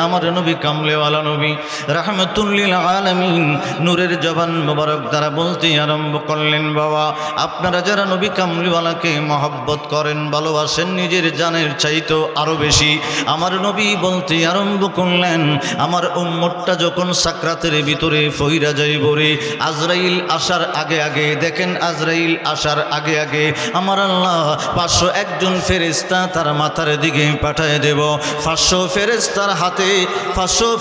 আমার নবী কামলেওয়ালা নবী রাহমাতুল লিল আলামিন নূরের জবান মোবারক দ্বারা বলতে আরম্ভ করলেন, বাবা আপনারা যারা নবী কামলিওয়ালাকে মহব্বত করেন, ভালোবাসেন নিজের জানের চাইতো আরো বেশি, আমার নবী বলতে আরম্ভ করলেন, আমার উম্মতটা যখন সাকরাতের ভিতরে ফইরা যাইব রে, আজরাইল আসার আগে আগে, দেখেন আজরাইল আসার আগে আগে আমার আল্লাহ 501 জন ফেরেশতা তার মাথার দিকে পাঠিয়ে দেব। 500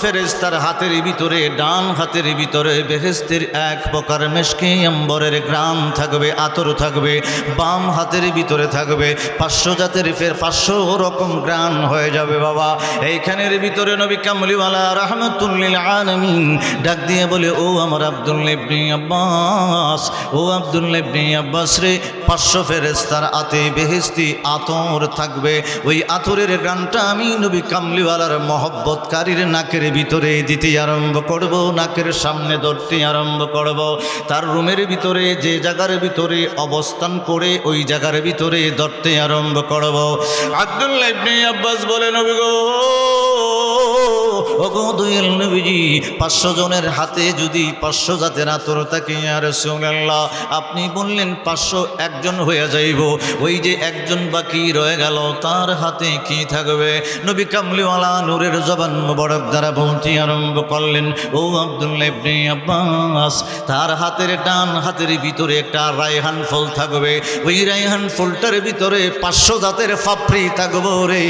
ফেরেশতার হাতের ভিতরে, ডান হাতের ভিতরে বেহেশতের এক প্রকার মেশকে আম্বরের গ্রাম থাকবে, আতর থাকবে। বাম হাতের ভিতরে থাকবে 500 জাতের 500 রকম গ্রাম হয়ে যাবে। বাবা এইখানের ভিতরে নবী কামলিওয়ালা রাহমাতুল লিল আলামিন ডাক দিয়ে বলে, ও আমার আব্দুল্লাহ ইবনে আব্বাস, ও আব্দুল্লাহ ইবনে আব্বাস রে, 500 ফেরেশতার হাতে বেহেশতি আতর থাকবে। ওই আতরের গ্রামটা আমি নবী কামলিওয়ালার মহব্বতকারীর নাকের ভিতরে দিতে আরম্ভ করব, নাকের সামনে ধরতে আরম্ভ করব। তার রুমের ভিতরে যে জায়গার ভিতরে অবস্থান করে ওই জায়গার ভিতরে ধরতে আরম্ভ করব। আব্দুল্লাহ ইবনে আব্বাস বলে, নবী গো, ওগো দয়াল নবীজি, 500 জনের হাতে যদি 500 জাতের আতর থাকে, ইয়া রাসূলুল্লাহ আপনি বললেন 501 জন হয়ে যাইব, ওই যে একজন বাকি রয়ে গেল তার হাতে কি থাকবে? নবী কামলিওয়ালা নূরের জবান মোবারক দ্বারা বলতে আরম্ভ করলেন, ও আব্দুল্লাহ ইবনে আব্বাস, তার হাতের ডান হাতের ভিতরে একটা রায়হান ফুল থাকবে। ওই রায়হান ফুলটার ভিতরে 500 জাতের পাপড়ি থাকবে রে।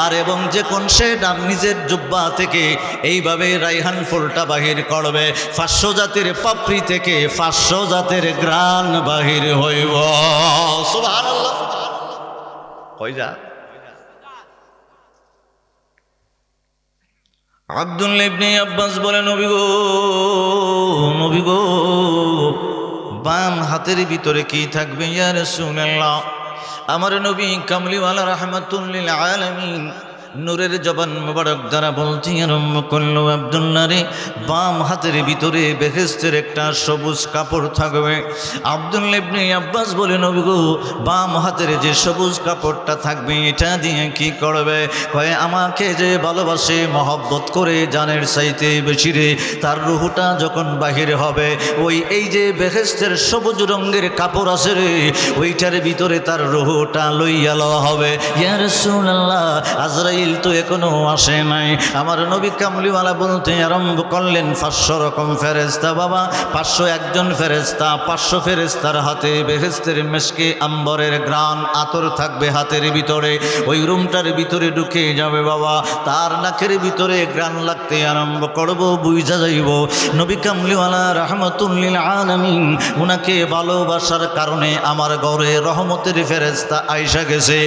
আর এবং যে কোন সে ডান নিজের জুব্বা থেকে এইভাবে রায়হান ফুলটা বাহির করবে, 500 জাতের পাপড়ি থেকে 500 জাতের গ্রান বাহির হইব। সুবহানাল্লাহ। কই যা আব্দুল্লাহ ইবনে আব্বাস বলে, নবী গো, বাম হাতের ভিতরে কি থাকবে ইয়া রাসূলুল্লাহ? আমার নবী কামলিওয়ালা রাহমাতুল লিল আলামিন নূরের জবান মোবারক দ্বারা বলতে আরম্ভ করলো, আব্দুল্লাহ রে, বাম হাতের ভিতরে বেহেশতের একটা সবুজ কাপড় থাকবে। আব্দুল্লাহ ইবনে আব্বাস বলে, নবী গো, বাম হাতের যে সবুজ কাপড়টা থাকবে এটা দিয়ে কি করবে? কয়ে, আমাকে যে ভালোবাসে মহব্বত করে জানের চাইতে বেশি রে, তার রুহটা যখন বাহির হবে ওই এই যে বেহেশতের সবুজ রঙের কাপড় আছে রে, ওইটার ভিতরে তার রুহটা লইয়া লওয়া হবে। ইয়া রাসূলুল্লাহ আজরাইল তো এখনো আসে নাই। আমার নবী কামলিওয়ালা বলতে আরম্ভ করলেন, 500 রকম ফেরেশতা বাবা, 501 জন ফেরেশতা, 500 ফেরেশতার হাতে বেহেশতের মেশকে আম্বরের গ্রান আতর থাকবে হাতের ভিতরে। ওই রুমটার ভিতরে ঢুকে যাবে বাবা, তার নাকের ভিতরে গ্রান লাগতে আরম্ভ করব, বুঝা যাইব নবী কামলিওয়ালা রাহমাতুল লিল আলামিন উনাকে ভালোবাসার কারণে আমার ঘরে রহমতের ফেরেশতা আইসা গেছে।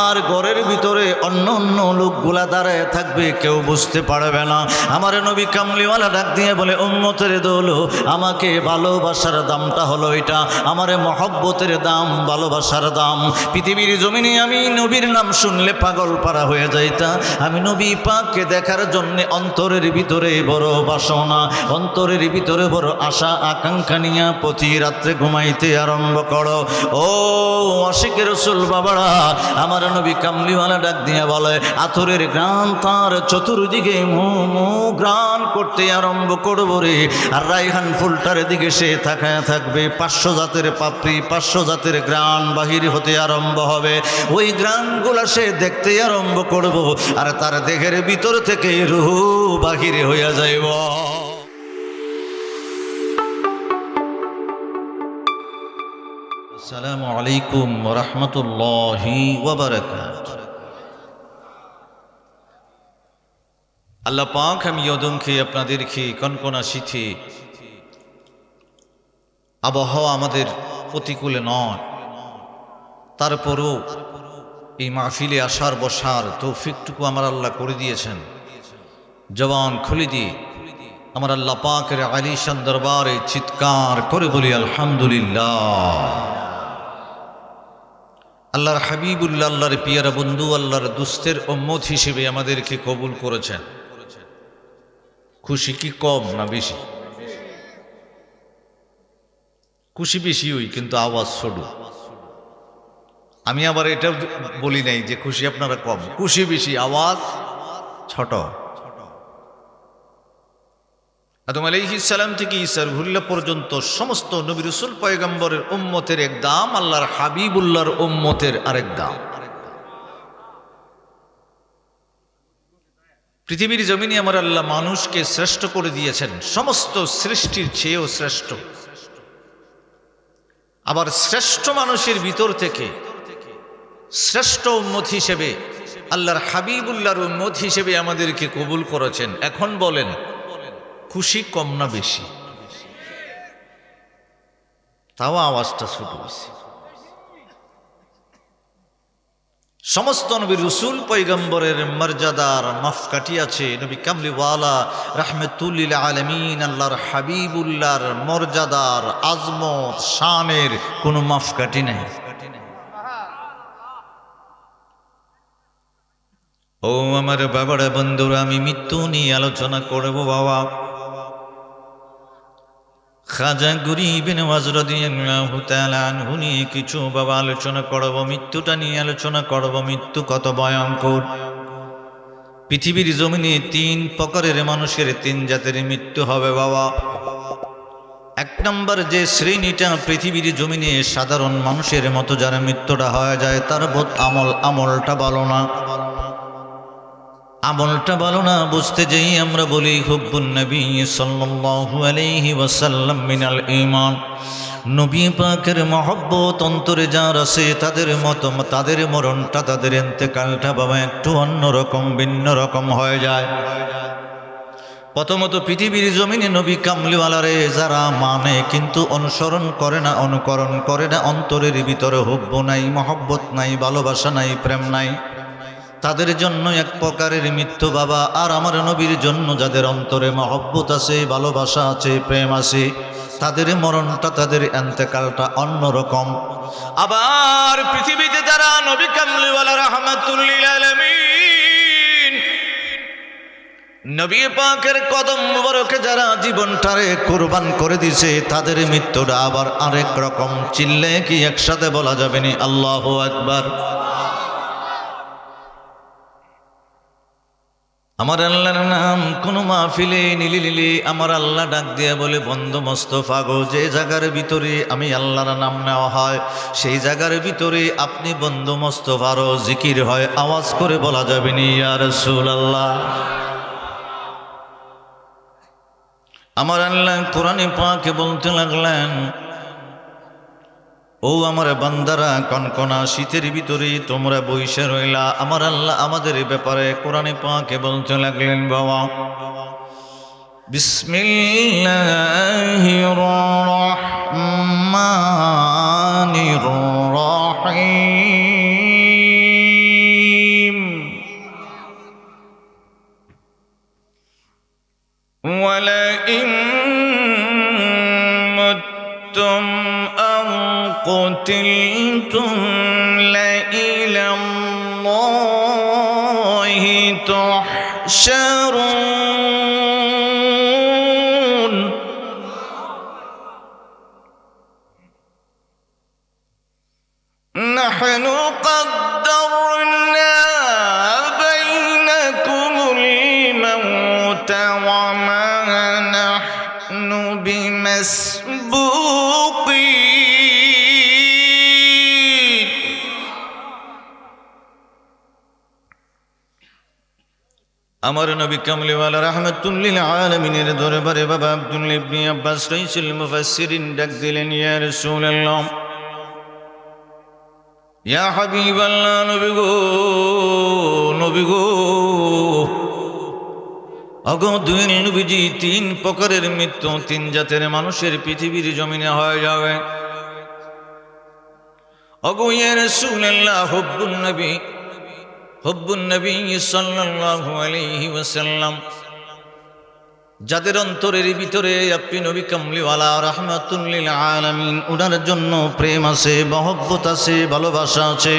আর ঘরের ভিতরে অন্য অন্য লোকগুলা দাঁড়ায় থাকবে, কেউ বুঝতে পারবে না। আমার নবী কামলিওয়ালা ডাক দিয়ে বলে, উম্মতের দোল, আমাকে ভালোবাসার দামটা হলো এটা, আমার মহব্বতের দাম, ভালোবাসার দাম। পৃথিবীর জমিনে আমি নবীর নাম শুনলে পাগল পারা হয়ে যাইতা। আমি নবী পাককে দেখার জন্য অন্তরের ভিতরে বড় বাসনা, অন্তরের ভিতরে বড় আশা আকাঙ্ক্ষা নিয়ে প্রতি রাত্রে ঘুমাইতে আরম্ভ করো। ও আশিকের রাসূল বাবারা, আমার নবী কামলিওয়ালা ডাক দিয়ে বলে, আতরের গ্রান তার চতুর্দিকে গ্রান করতে আরম্ভ করবো রে। আর রায়হান ফুলটার দিকে সে তাকায় থাকবে, 500 জাতের পাপড়ি, 500 জাতের গ্রান বাহির হতে আরম্ভ হবে। ওই গ্রানগুলা সে দেখতে আরম্ভ করব, আর তার দেহের ভিতর থেকে রূহ বাহিরে হইয়া যাইব। আসসালামু আলাইকুম ওয়া রাহমাতুল্লাহি ওয়া বারাকাতুহু। আল্লাহ পাক আমি ওদমকে আপনাদেরকে কনকনা শীতে, আবহাওয়া আমাদের প্রতিকূলে নয়, তারপরও এই মাহফিলে আসার বসার তৌফিকটুকু আমার আল্লাহ করে দিয়েছেন। জবান খুলে দিয়ে আমার আল্লাহ পাকের আলিশান দরবারে চিৎকার করে বলি আলহামদুলিল্লাহ। আল্লাহর হাবিবুল্লাহ, আল্লাহর পিয়ারা বন্ধু, আল্লাহর দুস্তের উম্মত হিসেবে আমাদেরকে কবুল করেছেন। খুশি কি কম না বেশি? খুশি বেশি হই, কিন্তু আওয়াজ ছোট। আমি আবার এটাও বলি নাই যে খুশি আপনারা কম, খুশি বেশি, আওয়াজ ছোট। আদম আলাইহিস সালাম থেকে ঈসা রুহুল্লাহ পর্যন্ত সমস্ত নবী রাসূল পয়গম্বরের উম্মতের এক দাম, আল্লাহর হাবিবুল্লাহর উম্মতের আরেক দাম। পৃথিবীর জমিনে আমার আল্লাহ মানুষকে শ্রেষ্ঠ করে দিয়েছেন, সমস্ত সৃষ্টির চেয়েও শ্রেষ্ঠ। আবার শ্রেষ্ঠ মানুষের ভিতর থেকে শ্রেষ্ঠ উম্মত হিসেবে আল্লাহর হাবিবুল্লাহর উম্মত হিসেবে আমাদেরকে কবুল করেছেন। এখন বলেন, খুশি কম না বেশি? তাও আওয়াজটা ছোট হয়েছে। সমস্ত নবী রাসূল পয়গম্বরের মর্যাদার মাপকাঠি আছে। নবী কামলিওয়ালা রাহমাতুল লিল আলামিন আল্লাহর হাবিবুল্লাহর মর্যাদার আজমত শানের কোনো মাপকাঠি নেই। ও আমার বাবারা, বন্ধুরা, আমি মৃত্যু নিয়ে আলোচনা করব। বাবা খাজা গরিব নওয়াজ রাদিয়াল্লাহু তাআলা আনহু নিয়ে কিছু বাবা আলোচনা করব, মৃত্যুটা নিয়ে আলোচনা করব। মৃত্যু কত ভয়ঙ্কর। পৃথিবীর জমিনে 3 প্রকারের মানুষের 3 জাতের মৃত্যু হবে বাবা। 1 নম্বর যে শ্রেণীটা পৃথিবীর জমিনে সাধারণ মানুষের মতো যারা মৃত্যুটা হয়ে যায়, তার আমলটা ভালো না। আমলটা ভালো না বুঝতে যাই আমরা বলি হুব্বুন নবী সাল্লাল্লাহু আলাইহি ওয়াসাল্লাম মিনাল ঈমান। নবী পাকের মহব্বত অন্তরে যার আছে তাদের মতো তাদের মরণটা, তাদের ইন্তেকালটা বাবা একটু অন্যরকম, ভিন্ন রকম হয়ে যায়। প্রথমত পৃথিবীর জমিনে নবী কামলিওয়ালারে যারা মানে কিন্তু অনুসরণ করে না, অনুকরণ করে না, অন্তরের ভিতরে হুব্ব নাই, মহব্বত নাই, ভালোবাসা নাই, প্রেম নাই, তাদের জন্য 1 প্রকারের মৃত্যু বাবা। আর আমার নবীর জন্য যাদের অন্তরে মহব্বত আছে, ভালোবাসা আছে, প্রেম আছে, তাদের মরণটা, তাদের ইন্তেকালটা অন্যরকম। আবার পৃথিবীতে যারা নবী কামলিওয়ালা রাহমাতুল লিল আলামিন নবী পাকের কদম মুবারকে যারা জীবনটারে কুরবান করে দিয়েছে, তাদের মৃত্যুটা আবার আরেক রকম। চিল্লে কি একসাথে বলা যাবে না আল্লাহু আকবার? আমার আল্লাহর নাম কোনো মাহফিলে নিলি আমার আল্লাহ ডাক দিয়া বলে, বন্ধু মোস্তফা গো, যে জায়গার ভিতরে আমি আল্লাহর নাম নেওয়া হয় সেই জায়গার ভিতরে আপনি বন্ধু মোস্তফারও জিকির হয়। আওয়াজ করে বলা যাবে নি ইয়া রাসূলুল্লাহ? আমার আল্লাহ কোরআনে পাকে বলতে লাগলেন, ও আমার বান্দারা, কনকনা শীতের ভিতরে তোমরা বইসা রইলা। আমার আল্লাহ আমাদের ব্যাপারে কোরআনে পাকে বলতে লাগলেন বাবা, বিসমিল্লাহির রহমানির রহিম ওয়ালা ইন মুততুম قتلتم لإلى الله تحشرون نحن قدرنا بينكم الموت وما نحن بمسبوقين। আমার নবী কামলিওয়ালা রাহমাতুল লিল আলামিনের দরবারে বাবা আব্দুল্লাহ ইবনে আব্বাস রাইসুল মুফাসসিরিন ডাক দিলেন, ইয়া রাসূলুল্লাহ, ইয়া হাবিবাল্লাহ, নবী গো, ওগো দুই নবীজি, 3 প্রকারের মৃত্যু, 3 জাতের মানুষের পৃথিবীর জমিনে হয়ে যাবে। ওগো ইয়া রাসূলুল্লাহ, হুব্বুন নবী সাল্লাল্লাহু আলাইহি ওয়াসাল্লাম, যাদের অন্তরের ভিতরে আপনি নবী কামলিওয়ালা রাহমাতুল লিল আলামিন ওনার জন্য প্রেম আছে, মহব্বত আছে, ভালোবাসা আছে,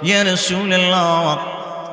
ইয়া রাসূলুল্লাহ,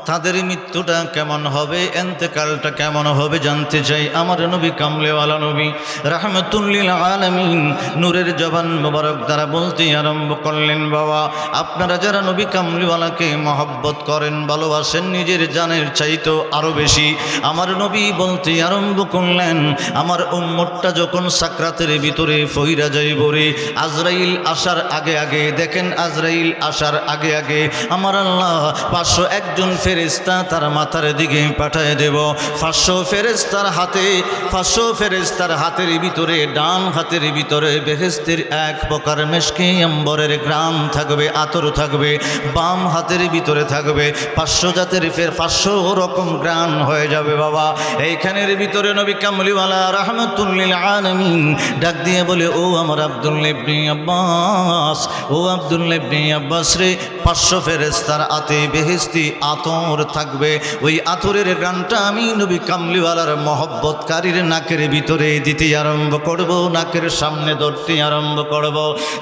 তাদের মৃত্যুটা কেমন হবে, এন্তেকালটা কেমন হবে জানতে চাই। আমার নবী কামলেওয়ালা নবী রাহমাতুল লিল আলামিন নূরের জবান মোবারক দ্বারা বলতে আরম্ভ করলেন, বাবা আপনারা যারা নবী কামলিওয়ালাকে মহব্বত করেন, ভালোবাসেন নিজের জানের চাইতো আরো বেশি, আমার নবী বলতে আরম্ভ করলেন, আমার উম্মতটা যখন সাকরাতের ভিতরে ফইরা যাইব রে, আজরাইল আসার আগে আগে, দেখেন আজরাইল আসার আগে আগে আমার আল্লাহ 501 জন ফেরেশতা তার মাথার দিকে পাঠিয়ে দেব। 500 ফেরেশতার হাতে, 500 ফেরেশতার হাতের ভিতরে, ডান হাতের ভিতরে বেহেশতের এক প্রকার মেশকে আম্বরের গ্রাম থাকবে, আতর থাকবে। বাম হাতের ভিতরে থাকবে 500 জাতের 500 রকম গ্রাম হয়ে যাবে। বাবা এইখানের ভিতরে নবী কামলিওয়ালা রাহমাতুল লিল আলামিন ডাক দিয়ে বলে, ও আমার আব্দুল্লাহ ইবনে আব্বাস, ও আব্দুল্লাহ ইবনে আব্বাস রে, 500 ফেরেশতার হাতে বেহেশতি আতর থাকবে। ওই আতরের গানটা আমি নবী কামলিওয়ালার মহব্বতকারীর নাকের ভিতরে দিতে আরম্ভ করব, নাকের সামনে ধরতে আরম্ভ করব।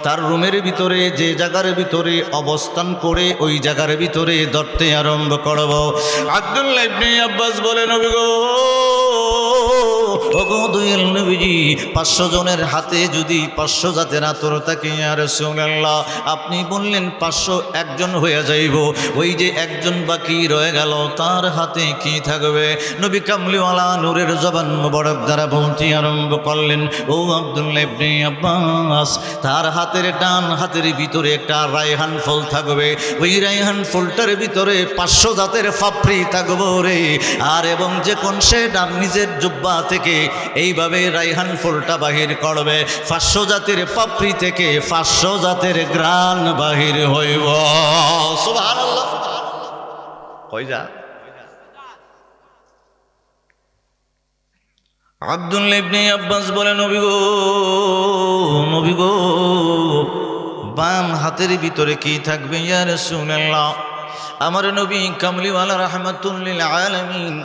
তার রুমের ভিতরে যে জায়গার ভিতরে অবস্থান করে ওই জায়গার ভিতরে ধরতে আরম্ভ করব। আব্দুল্লাহ ইবনে আব্বাস বলে, নবী গো, ওগো দয়াল নবীজি, 500 জনের হাতে যদি 500 জাতের আতর থাকে, ইয়া রাসূলুল্লাহ আপনি বললেন 501 জন হয়ে যাইব, ওই যে একজন বাকি রয়ে গেল তার হাতে কি থাকবে? নবী কামলিওয়ালা নূরের জবান মোবারক দ্বারা বলতে আরম্ভ করলেন, ও আব্দুল্লাহ ইবনে আব্বাস, তার হাতের ডান হাতের ভিতরে একটা রায়হান ফল থাকবে, ওই রায়হান ফলটার ভিতরে 500 জাতের পাপড়ি থাকবে রে। আর এবং যে কোন সে ডান নিজের জুব্বা থেকে এইভাবে রায়হান ফুলটা বাহির করবে, 500 জাতের পাপড়ি থেকে 500 জাতের গ্রান বাহির হইব। সুবহানাল্লাহ। কই যা আব্দুল্লাহ ইবনে আব্বাস বলে, নবী গো, নবী গো, বাম হাতের ভিতরে কি থাকবে ইয়া রাসূলুল্লাহ? আমার নবী কামলিওয়ালা রাহমাতুল লিল আলামিন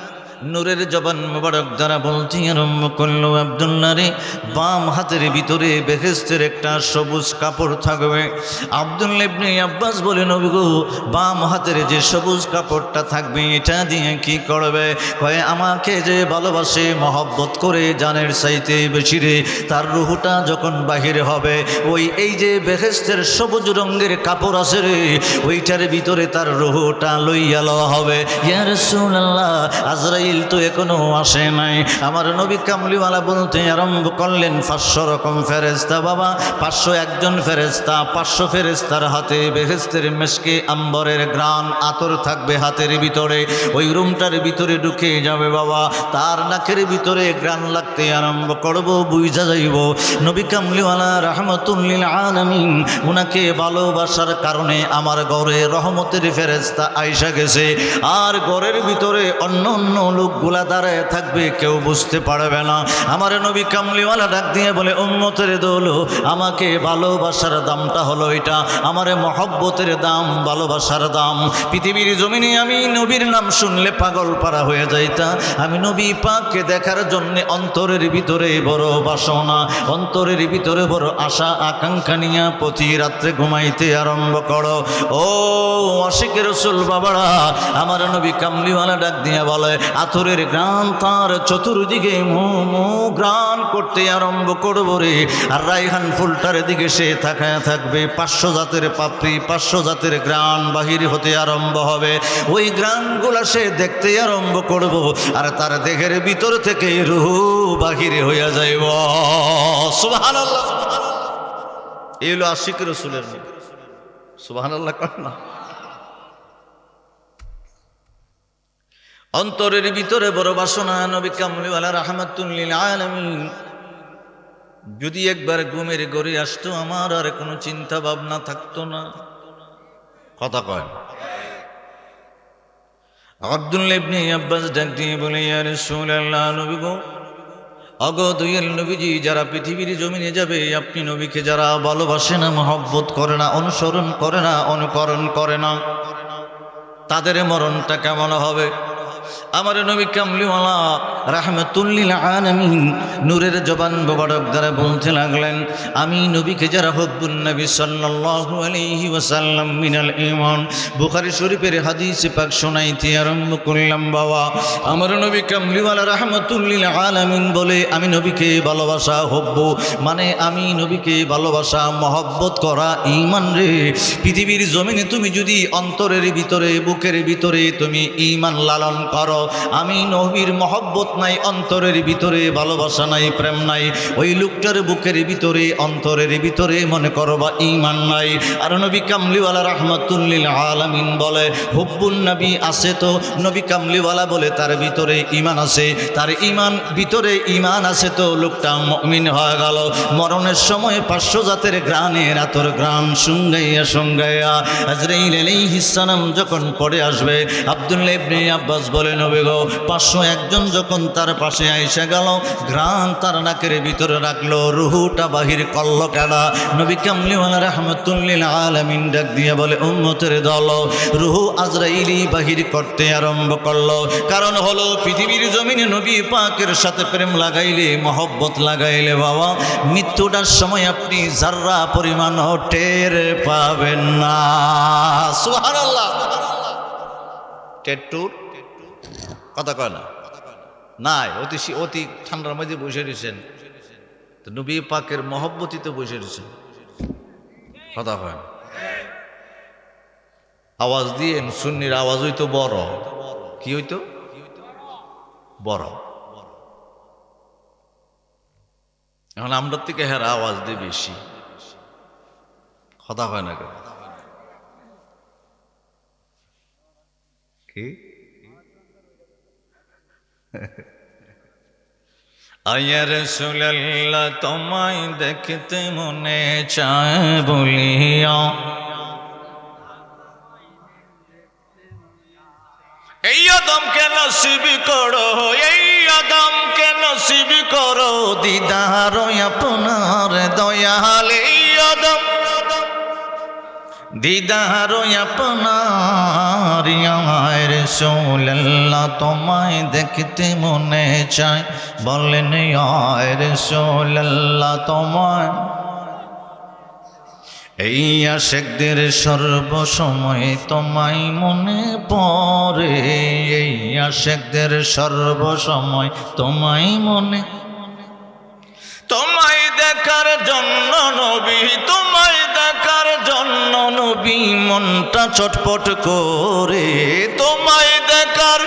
নূরের জবান মোবারক দ্বারা বলতে আরম্ভ করলো, আব্দুল্লাহ রে, বাম হাতের ভিতরে বেহেশতের একটা সবুজ কাপড় থাকবে। আব্দুল্লাহ ইবনে আব্বাস বলে, নবী গো, বাম হাতের যে সবুজ কাপড়টা থাকবে এটা দিয়ে কি করবে? কয়ে, আমাকে যে ভালোবাসে, মহব্বত করে জানের চাইতে বেশি রে, তার রুহটা যখন বাহির হবে, ওই এই যে বেহেশতের সবুজ রঙের কাপড় আছে রে, ওইটার ভিতরে তার রুহটা লইয়া লওয়া হবে। ইয়া রাসূলুল্লাহ, আজরাইল তো এখনো আসে নাই। আমার নবী কামলিওয়ালা বলতে আরম্ভ করলেন, 500 রকম ফেরেশতা বাবা, 501 জন ফেরেশতা, 500 ফেরেশতার হাতে বেহেশতের মেশকে আম্বরের গ্রান আতর থাকবে হাতের ভিতরে, ওই রুমটার ভিতরে ঢুকে যাবে বাবা, তার নাকের ভিতরে গ্রান লাগতে আরম্ভ করব, বুঝা যাইব নবী কামলিওয়ালা রাহমাতুল লিল আলামিন উনাকে ভালোবাসার কারণে আমার ঘরে রহমতের ফেরেশতা আইসা গেছে। আর ঘরের ভিতরে অন্য অন্য লোকগুলা দাঁড়ায় থাকবে, কেউ বুঝতে পারবে না। আমার নবী কামলিওয়ালা ডাক দিয়ে বলে, উম্মতের দল, আমাকে ভালোবাসার দামটা হলো এটা, আমার মহব্বতের দাম, ভালোবাসার দাম। পৃথিবীর জমিনে আমি নবীর নাম শুনলে পাগল পারা হয়ে যাইতা। আমি নবী পাককে দেখার জন্য অন্তরের ভিতরে বড় বাসনা, অন্তরের ভিতরে বড় আশা আকাঙ্ক্ষা নিয়ে প্রতি রাত্রে ঘুমাইতে আরম্ভ করো। ও আশিকের রাসূল বাবারা, আমার নবী কামলিওয়ালা ডাক দিয়ে বলে, আতরের গ্রান তার চতুর্দিকে গ্রান করতে আরম্ভ করবো রে। আর রায়হান ফুলটার দিকে সে তাকায় থাকবে, 500 জাতের পাপড়ি, 500 জাতের গ্রান বাহির হতে আরম্ভ হবে। ওই গ্রানগুলা সে দেখতে আরম্ভ করব, আর তার দেহের ভিতর থেকে রূহ বাহির হইয়া যাইব। সুবহানাল্লাহ। এই হলো আশিক রাসূলের নাম। সুবহানাল্লাহ কর না। অন্তরের ভিতরে বড় বাসনা, নবী কামলিওয়ালা রাহমাতুল লিল আলামিন যদি একবার ঘুমের ঘরে আসতো, আমার আর কোনো চিন্তা ভাবনা থাকতো না। কথা কয়। আব্দুল্লাহ ইবনে আব্বাস ডাক দিয়ে বলে, ইয়া রাসূলুল্লাহ, নবী গো, অগো দয়াল নবীজি, যারা পৃথিবীর জমিনে যাবে, আপনি নবীকে যারা ভালোবাসে না, মহব্বত করে না, অনুসরণ করে না, অনুকরণ করে না, তাদের মরণটা কেমন হবে? আমার নবী কামলিওয়ালা রাহমাতুল লিল আলামিন নূরের জবান মোবারক দ্বারা বলতে লাগলেন, আমি নবীকে যারা হুব্বুন নবী সাল্লাল্লাহু আলাইহি ওয়াসাল্লাম মিনাল ঈমান, বুখারী শরীফের হাদিস পাক শোনাইতে আরম্ভ করলাম। বাবা আমার নবী কামলিওয়ালা রাহমাতুল লিল আলামিন বলে, আমি নবীকে ভালোবাসা হব্বু মানে আমি নবীকে ভালোবাসা মহব্বত করা ঈমান রে। পৃথিবীর জমিনে তুমি যদি অন্তরের ভিতরে বুকের ভিতরে তুমি ঈমান লালন করো, আমি নবীর মহব্বত নাই, অন্তরের ভিতরে ভালোবাসা নাই, প্রেম নাই, ওই লোকটার বুকের ভিতরে অন্তরের ভিতরে মনে করবা ঈমান নাই। আর নবী কামলিওয়ালা রাহমাতুল লিল আলামিন বলে, হুব্বুন নবী আছে তো নবী কামলিওয়ালা বলে তার ভিতরে ঈমান আছে, তার ঈমান ভিতরে ঈমান আছে তো লোকটা মুমিন হয়ে গেল। মরণের সময় 500 জাতের গ্রানের আতর গ্রাম সঙ্গাইয়া সঙ্গাইয়া আজরাইল আলাইহিস সালাম যখন পড়ে আসবে, আব্দুল্লাহ ইবনে আব্বাস বলে, নবী গো 501 জন যখন তার পাশে আইসা গেল, ঘ্রাণ তার নাকের ভিতরে রাখলো, রুহুটা বাহির করলো কেডা? নবী কামলিওয়ালা রাহমাতুল লিল আলামিন ডাক দিয়ে বলে, উম্মতের দল। রুহু আজরাইলি বাহির করতে আরম্ভ করলো। কারণ হলো পৃথিবীর জমিনে নবী পাকের সাথে প্রেম লাগাইলে, মহব্বত লাগাইলে বাবা মৃত্যুটার সময় আপনি যাররা পরিমাণ টের পাবেন না। সুবহানাল্লাহ। টেট্টুর কথা কয় না নাই, অতি ঠান্ডার মধ্যে বসে রয়েছেন, তো নবী পাকের মহব্বতিতে বসে রয়েছেন, কথা কয় না। আওয়াজ দিয়ে সুন্নির আওয়াজ হইতো বড়, কি হইতো বড়। এখন আমরা থেকে হেরা আওয়াজ দিয়ে বেশি, কথা হয় না কেন? কি আয়া রাসূলুল্লাহ তোমায় দেখতে মনে চায় বলিয়া, এই আদমকে নসিব করো, এই আদমকে নসিব করো দিদার আপনার দয়াল, এই আদম দিদার আপনার। ইয়া রাসূলুল্লাহ তোমায় দেখতে মনে চায়, বলেন ইয়া রাসূলুল্লাহ তোমায়। এই আশিকদের সর্বসময় তোমায় মনে পড়ে, এই আশিকদের সর্বসময় তোমায় মনে, তোমায় দেখার জন্য নবী, তোমায় দেখার জন্য নবী মনটা ছটফট করে, তোমায় দেখার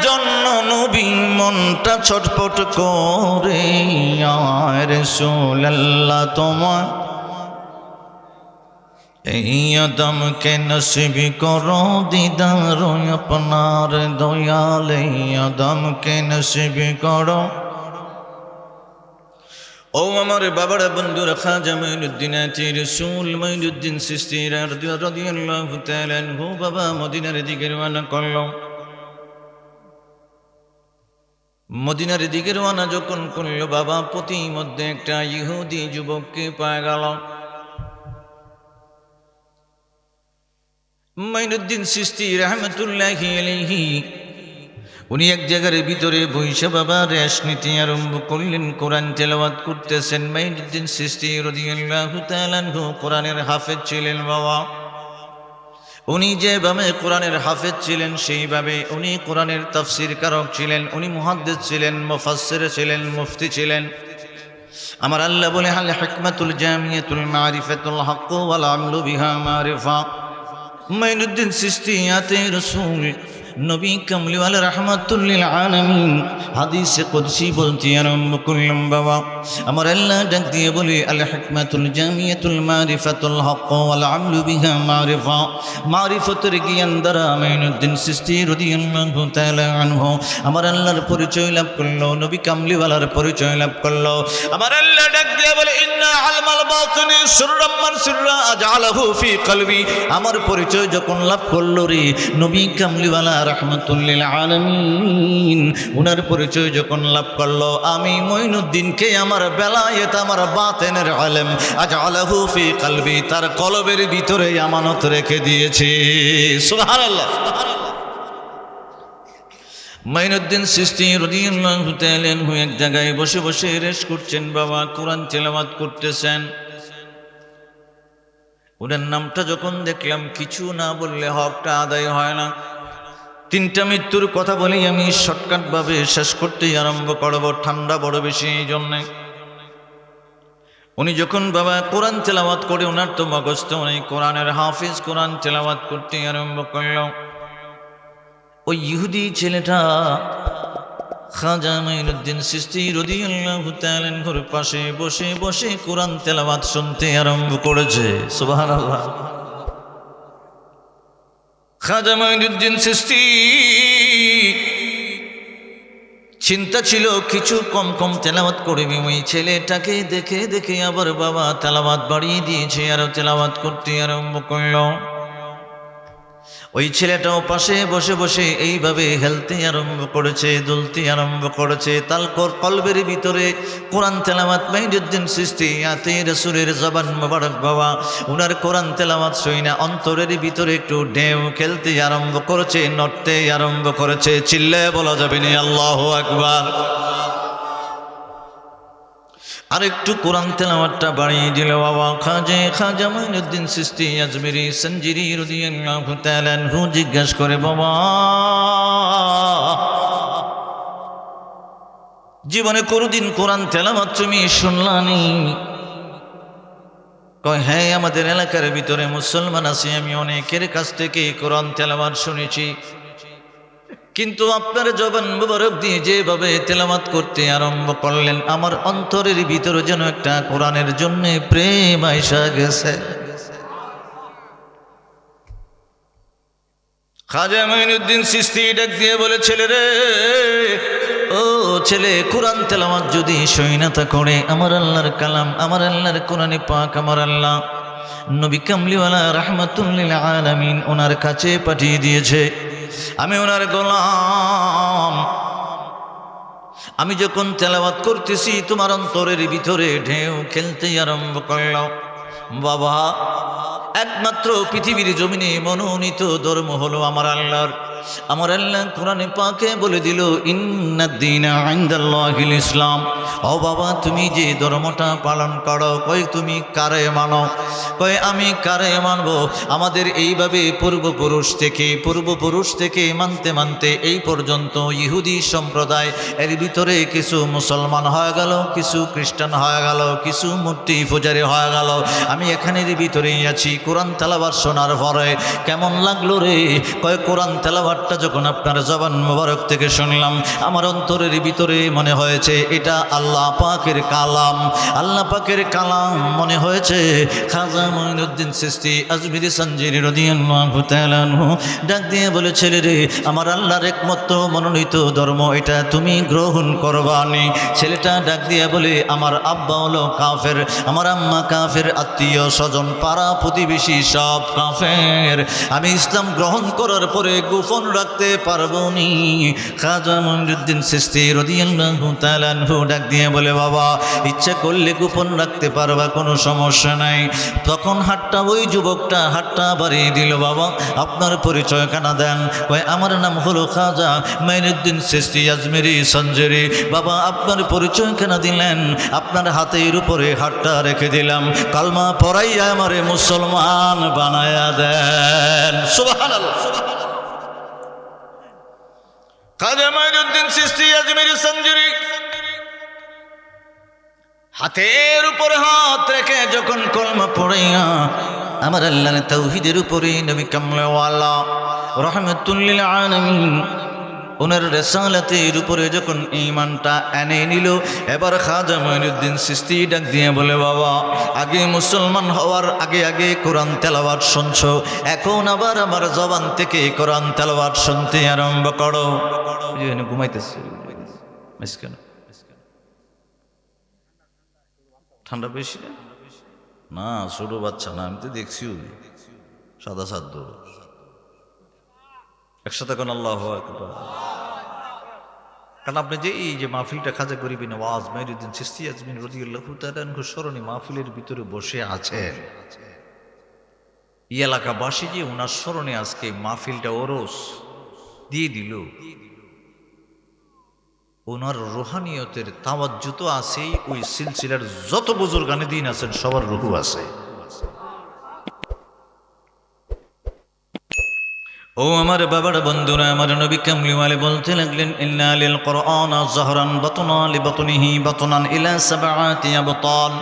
জন্য নবী মনটা ছটফট করে। ইয়া রাসূলুল্লাহ তোমায় এই আদমকে নসিব করো দিদার আপনার দয়াল, এই আদমকে নসিব করো। ও আমার বাবার বন্ধুরা, খাজা মাইনুদ্দিন আতি রাসূল মাইনুদ্দিন চিশতি রাদিয়াল্লাহু তাআলা আনহু বাবা মদিনার দিকে রওনা করলো। মদিনার দিকে রওনা যখন করলো বাবা, পথি মধ্যে একটা ইহুদি যুবককে পাওয়া গেল। মাইনুদ্দিন চিশতি রাহমাতুল্লাহি আলাইহি উনি এক জায়গার ভিতরে বৈশা বাবা রেশ নীতি আরম্ভ করলেন, কোরআন তেলাওয়াত করতেছেন। মাইনুদ্দিন চিশতি রাদিয়াল্লাহু তাআলা আনহু কোরআনের হাফেজ ছিলেন বাবা। উনি যেভাবে কোরআনের হাফেজ ছিলেন সেইভাবে উনি কোরআনের তাফসীর কারক ছিলেন, উনি মুহাদ্দিস ছিলেন, মুফাসসির ছিলেন, মুফতি ছিলেন। আমার আল্লাহ বলে, হাল হিকমাতুল জামিয়াতুল মারিফাতুল হক ওয়াল আমলু বিহা মারিফা। মাইনুদ্দিন চিশতি আতি রাসূল নবী কামলিওয়ালা রাহমাতুল লিল আলামিন হাদিসে কুদসি বলতে আরম্ভ করলাম বাবা। আমার আল্লাহ ডাক দিয়ে বলে, আল হিকমাতুল জামিয়াতুল মারিফাতুল হক ওয়াল আমলু বিহা মারিফা। মারিফতের জ্ঞান দ্বারা মাইনুদ্দিন চিশতি রাদিয়াল্লাহু তাআলা আনহু আমার আল্লাহর পরিচয় লাভ করলো, নবী কামলিওয়ালার পরিচয় লাভ করলো। আমার আল্লাহ ডাক দিয়ে বলে, ইন্না আলমাল বাতিনি সিররাম মান সিররা আজআলাহু ফি কলবি। আমার পরিচয় যখন লাভ করলো রে নবী কামলিওয়ালা রাহমাতুল লিল আলামিন, উনার পরিচয় যখন লাভ করলো, আমি মঈনুদ্দিনকে আমার বেলায়েত আমার বাতেনের ইলম আজআলাহু ফি কলবি, তার কলবের ভিতরে আমানত রেখে দিয়েছি। সুবহানাল্লাহ। মাইনুদ্দিন চিশতি রাদিয়াল্লাহু তাআলা আনহু এক জায়গায় বসে বসে রেস্ট করছেন, বাবা কোরআন তেলাওয়াত করতেছেন। ওনার নামটা যখন দেখলাম, কিছু না বললে হকটা আদায় হয় না। তিনটা মৃত্যুর কথা বলেই আমি শর্টকাট ভাবে শেষ করতেই আরম্ভ করব, ঠান্ডা বড় বেশি এই জন্যে। উনি যখন বাবা কোরআন তেলাওয়াত করে, ওনার তো মগজত উনি কোরআনের হাফিজ, কোরআন তেলাওয়াত করতে আরম্ভ করল। ওই ইহুদি ছেলেটা খাজা মাইনুদ্দিন চিশতি রাদিয়াল্লাহু তাআলা আনহুর পাশে বসে বসে কোরআন তেলাওয়াত শুনতে আরম্ভ করেছে। সুবহানাল্লাহ। খাজা মাইনুদ্দিন চিশতি চিন্তা ছিল কিছু কম কম তেলাওয়াত করবে। ওই ছেলেটাকে দেখে দেখে আবার বাবা তেলাওয়াত বাড়িয়ে দিয়েছে, আরো তেলাওয়াত করতে আরম্ভ করল। ওই ছেলেটাও পাশে বসে বসে এইভাবে হেলতে আরম্ভ করেছে, দুলতে আরম্ভ করেছে। তার কলবের ভিতরে কোরআন তেলাওয়াত মাইনুদ্দিন চিশতি আতে রাসূলের জবান মোবারক বাবা, উনার কোরআন তেলাওয়াত শুনে না অন্তরের ভিতরে একটু ঢেউ খেলতে আরম্ভ করেছে, নড়তে আরম্ভ করেছে। চিল্লায়ে বলা যাবে না আল্লাহু আকবার। আর একটু কোরআন তেলাওয়াতটা বাড়িয়ে দিল বাবা। খাজা মাইনুদ্দিন চিশতি আজমিরি সঞ্জিরি রাদিয়াল্লাহু তাআলা আনহু জিজ্ঞাসা করে, বাবা জীবনে কোনদিন কোরআন তেলাওয়াত তুমি শুনলানি? কয় হ্যাঁ, আমাদের এলাকার ভিতরে মুসলমান আছে, আমি অনেকের কাছ থেকে কোরআন তেলাওয়াত শুনেছি, কিন্তু আপনার জবান মুবারক দিয়ে যেভাবে তেলাওয়াত করতে আরম্ভ করলেন, আমার অন্তরের ভিতরে যেন একটা কোরআনের জন্য প্রেম আইসা গেছে। খাজা মাইনুদ্দিন চিশতি ডাক দিয়ে বলে, ছেলে রে, ও ছেলে, কোরআন তেলাওয়াত যদি সৈন্যতা করে, আমার আল্লাহর কালাম, আমার আল্লাহর কোরআনে পাক, আমার আল্লাহ নবী কামলিওয়ালা রাহমাতুল লিল আলামিন ওনার কাছে পাঠিয়ে দিয়েছে। আমি ওনার গোলাম, আমি যখন তেলাওয়াত করতেছি তোমার অন্তরের ভিতরে ঢেউ খেলতে আরম্ভ করল। বাবা, একমাত্র পৃথিবীর জমিনে মনোনীত ধর্ম হলো আমার আল্লাহর। আমার আল্লাহ কোরআনে পাকে বলে দিল, ইন্নাদ-দীনা ইনদাল্লাহিল ইসলাম। ও বাবা, তুমি যে ধর্মটা পালন করো, কই তুমি কারে মানো? কই আমি কারে মানব? আমাদের এইভাবে পূর্বপুরুষ থেকে মানতে মানতে এই পর্যন্ত ইহুদি সম্প্রদায়, এর ভিতরে কিছু মুসলমান হয়ে গেল, কিছু খ্রিস্টান হয়ে গেল, কিছু মূর্তি পূজারী হয়ে গেল। আমি এখানের ভিতরেই আছি। কোরআন তেলাওয়াত শোনার পরে কেমন লাগলো রে? কয় কোরআন তেলাওয়াতটা যখন আপনার জবান মোবারক থেকে শুনলাম, আমার অন্তরের ভিতরে মনে হয়েছে এটা আল্লাহ পাকের কালাম, আল্লাহ পাকের কালাম মনে হয়েছে। খাজা মাইনুদ্দিন চিশতি আজমিরি সঞ্জিরি রাদিয়াল্লাহু তাআলা আনহু ডাক দিয়ে বলে, ছেলে রে, আমার আল্লাহর একমাত্র মনোনীত ধর্ম এটা তুমি গ্রহণ করবানি। ছেলেটা ডাক দিয়ে বলে, আমার আব্বা হলো কাফের, আমার আম্মা কাফের, আত্মীয় স্বজন পাড়া প্রতিবেশী সব কাফের, আমি ইসলাম গ্রহণ করার পরে গোপন রাখতে পারবো নি। খাজা মাইনুদ্দিন চিশতি রাদিয়াল্লাহু তাআলা আনহু ডাক দিয়ে বলে, বাবা ইচ্ছা করলে গোপন রাখতে পারবা, কোনো সমস্যা নাই। তখন হাতটা ওই যুবকটা হাতটা বাড়িয়ে দিল, বাবা আপনার পরিচয় কেনা দেন? কয় আমার নাম হলো খাজা মাইনুদ্দিন চিশতি আজমিরি সঞ্জিরি। বাবা আপনার পরিচয় কেনা দিলেন? আপনার হাতের উপরে হাতটা রেখে দিলাম, কালমা পড়াইয়া আমারে মুসলমান বানায়া দেন। সুবহানাল্লাহ। খাজা মাইনুদ্দিন চিশতি আজমিরি সঞ্জিরি হাতের উপরে হাত রেখে যখন কলমা পড়াইয়া আমার আল্লাহর তাওহীদের উপরে নবী কামলিওয়ালা রাহমাতুল লিল আলামিন ওনার রিসালাতের উপরে যখন ঈমানটা এনে নিল, এবার খাজা মাইনুদ্দিন চিশতি ডাক দিয়ে বলে, বাবা আগে মুসলমান হওয়ার আগে কোরআন তেলাওয়াত শুনছো, এখন আবার আমার জবান থেকে কোরআন তেলাওয়াত শুনতে আরম্ভ করো। ঘুমাইতেছে কেন? ঠান্ডা বেশি না? ছোট বাচ্চা না, আমি তো দেখছি সাদা সাদ্য। একসাথে কোন আল্লাহু আকবার। কারণ আপনি যে এই যে মাহফিলটা খাজা গরিব নওয়াজ মাইনুদ্দিন চিশতি আজমিরি রাদিয়াল্লাহু তাআলা আনহু স্মরণে মাহফিলের ভিতরে বসে আছেন, এই এলাকাবাসী যে ওনার স্মরণে আজকে মাহফিলটা ওরস দিয়ে দিল, ওনার রুহানিয়তের তাওয়াজ্জু তো আছেই, ওই সিলসিলার যত বুজুর্গানে দিন আছেন সবার রুহু আছে। ও আমার বাবার বন্ধুরা, আমার নবী কামলিওয়ালে বলতে লাগলেন, ইন্না লিল কুরআনা যাহরান বাতনা লিবাতনিহি বাতনান ইলা সাবআতি আবতান।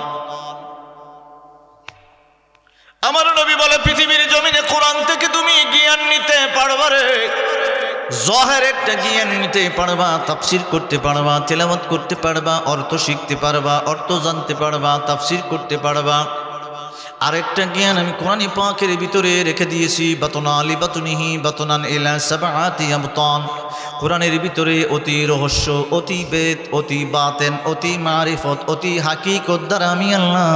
আমার নবী বলে, পৃথিবীর জমিনে কোরআন থেকে তুমি জ্ঞান নিতে পারবা রে, জহের একটা জ্ঞান নিতে পারবা, তাফসির করতে পারবা, তেলাওয়াত করতে পারবা, অর্থ শিখতে পারবা, অর্থ জানতে পারবা, তাফসির করতে পারবা। আরেকটা জ্ঞান আমি কোরআন পাকের ভিতরে রেখে দিয়েছি, বাতনা লিবাতনিহি বাতনান ইলা সাবআতি আবতান। কোরআনের ভিতরে অতি রহস্য, অতি বেদ, অতি বাতেন, অতি মারিফত, অতি হাকিকত দ্বারা আমি আল্লাহ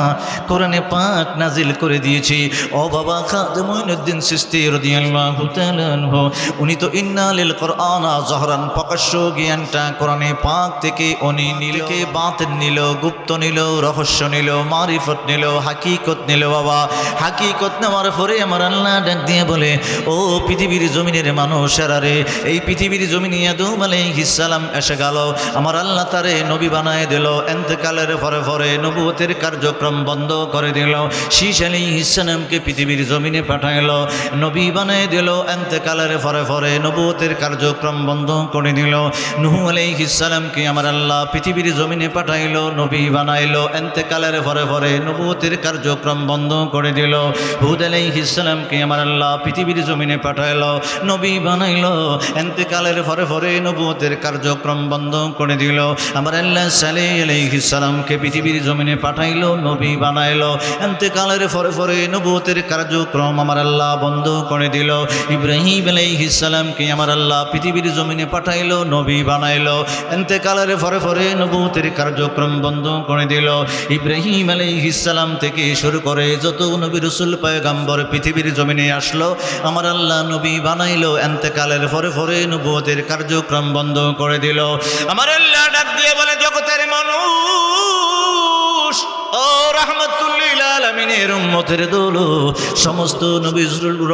কোরআনে পাক নাজিল করে দিয়েছি। ও বাবা খাজা মুঈনুদ্দিন চিশতি রাদিয়াল্লাহু তাআলা আনহু, উনি তো ইন্না লিল কুরআনা যাহরান প্রকাশ্য জ্ঞানটা কোরআনে পাক থেকে উনি নীলকে বাতেন নিল, গুপ্ত নিল, রহস্য নিল, মারিফত নিল, হাকিকত নিল। বাবা হাকিকত নেওয়ার পরে আমার আল্লাহ ডাক দিয়ে বলে, ও পৃথিবীর জমিনের মানুষেরা রে, এই পৃথিবীর জমিনে আদম আলাইহিস সালাম এসে গেল, আমার আল্লাহ তারে নবী বানায় দিল, ইন্তেকালের পরে পরে নবুয়তের কার্যক্রম বন্ধ করে দিল। শীশ আলাইহিস সালামকে পৃথিবীর জমিনে পাঠাইল, নবী বানায় দিল, ইন্তেকালের পরে পরে নবুয়তের কার্যক্রম বন্ধ করে দিল। নূহ আলাইহিস সালামকে আমার আল্লাহ পৃথিবীর জমিনে পাঠাইল, নবী বানাইল, ইন্তেকালের পরে পরে নবুয়তের কার্যক্রম বন্ধ করে দিল। হুদ আলাইহিস সালামকে আমার আল্লাহ পৃথিবীর জমিনে পাঠাইল, নবী বানাইল, ইন্তেকালের পরে পরে নবুয়তের কার্যক্রম বন্ধ করে দিল। আমার আল্লাহ সালেহ আলাইহিস সালামকে পৃথিবীর জমিনে পাঠাইল, নবী বানাইল, ইন্তেকালের পরে পরে নবুয়তের কার্যক্রম আমার আল্লাহ বন্ধ করে দিল। ইব্রাহিম আলাইহিস সালামকে আমার আল্লাহ পৃথিবীর জমিনে পাঠাইল, নবী বানাইল, ইন্তেকালের পরে পরে নবুয়তের কার্যক্রম বন্ধ করে দিল। ইব্রাহিম আলাইহিস সালাম থেকে শুরু করে যত নবী রাসূল পয়গম্বর পৃথিবীর জমিনে আসলো, আমার আল্লাহ নবী বানাইল, ইন্তেকালের পরে পরে নবুয়তের কার্যক্রম বন্ধ করে দিল। আমার আল্লাহ ডাক দিয়ে বলে, জগতের মানুষ ও রাহমাতুল লিল আলামিনের উম্মতের দল, সমস্ত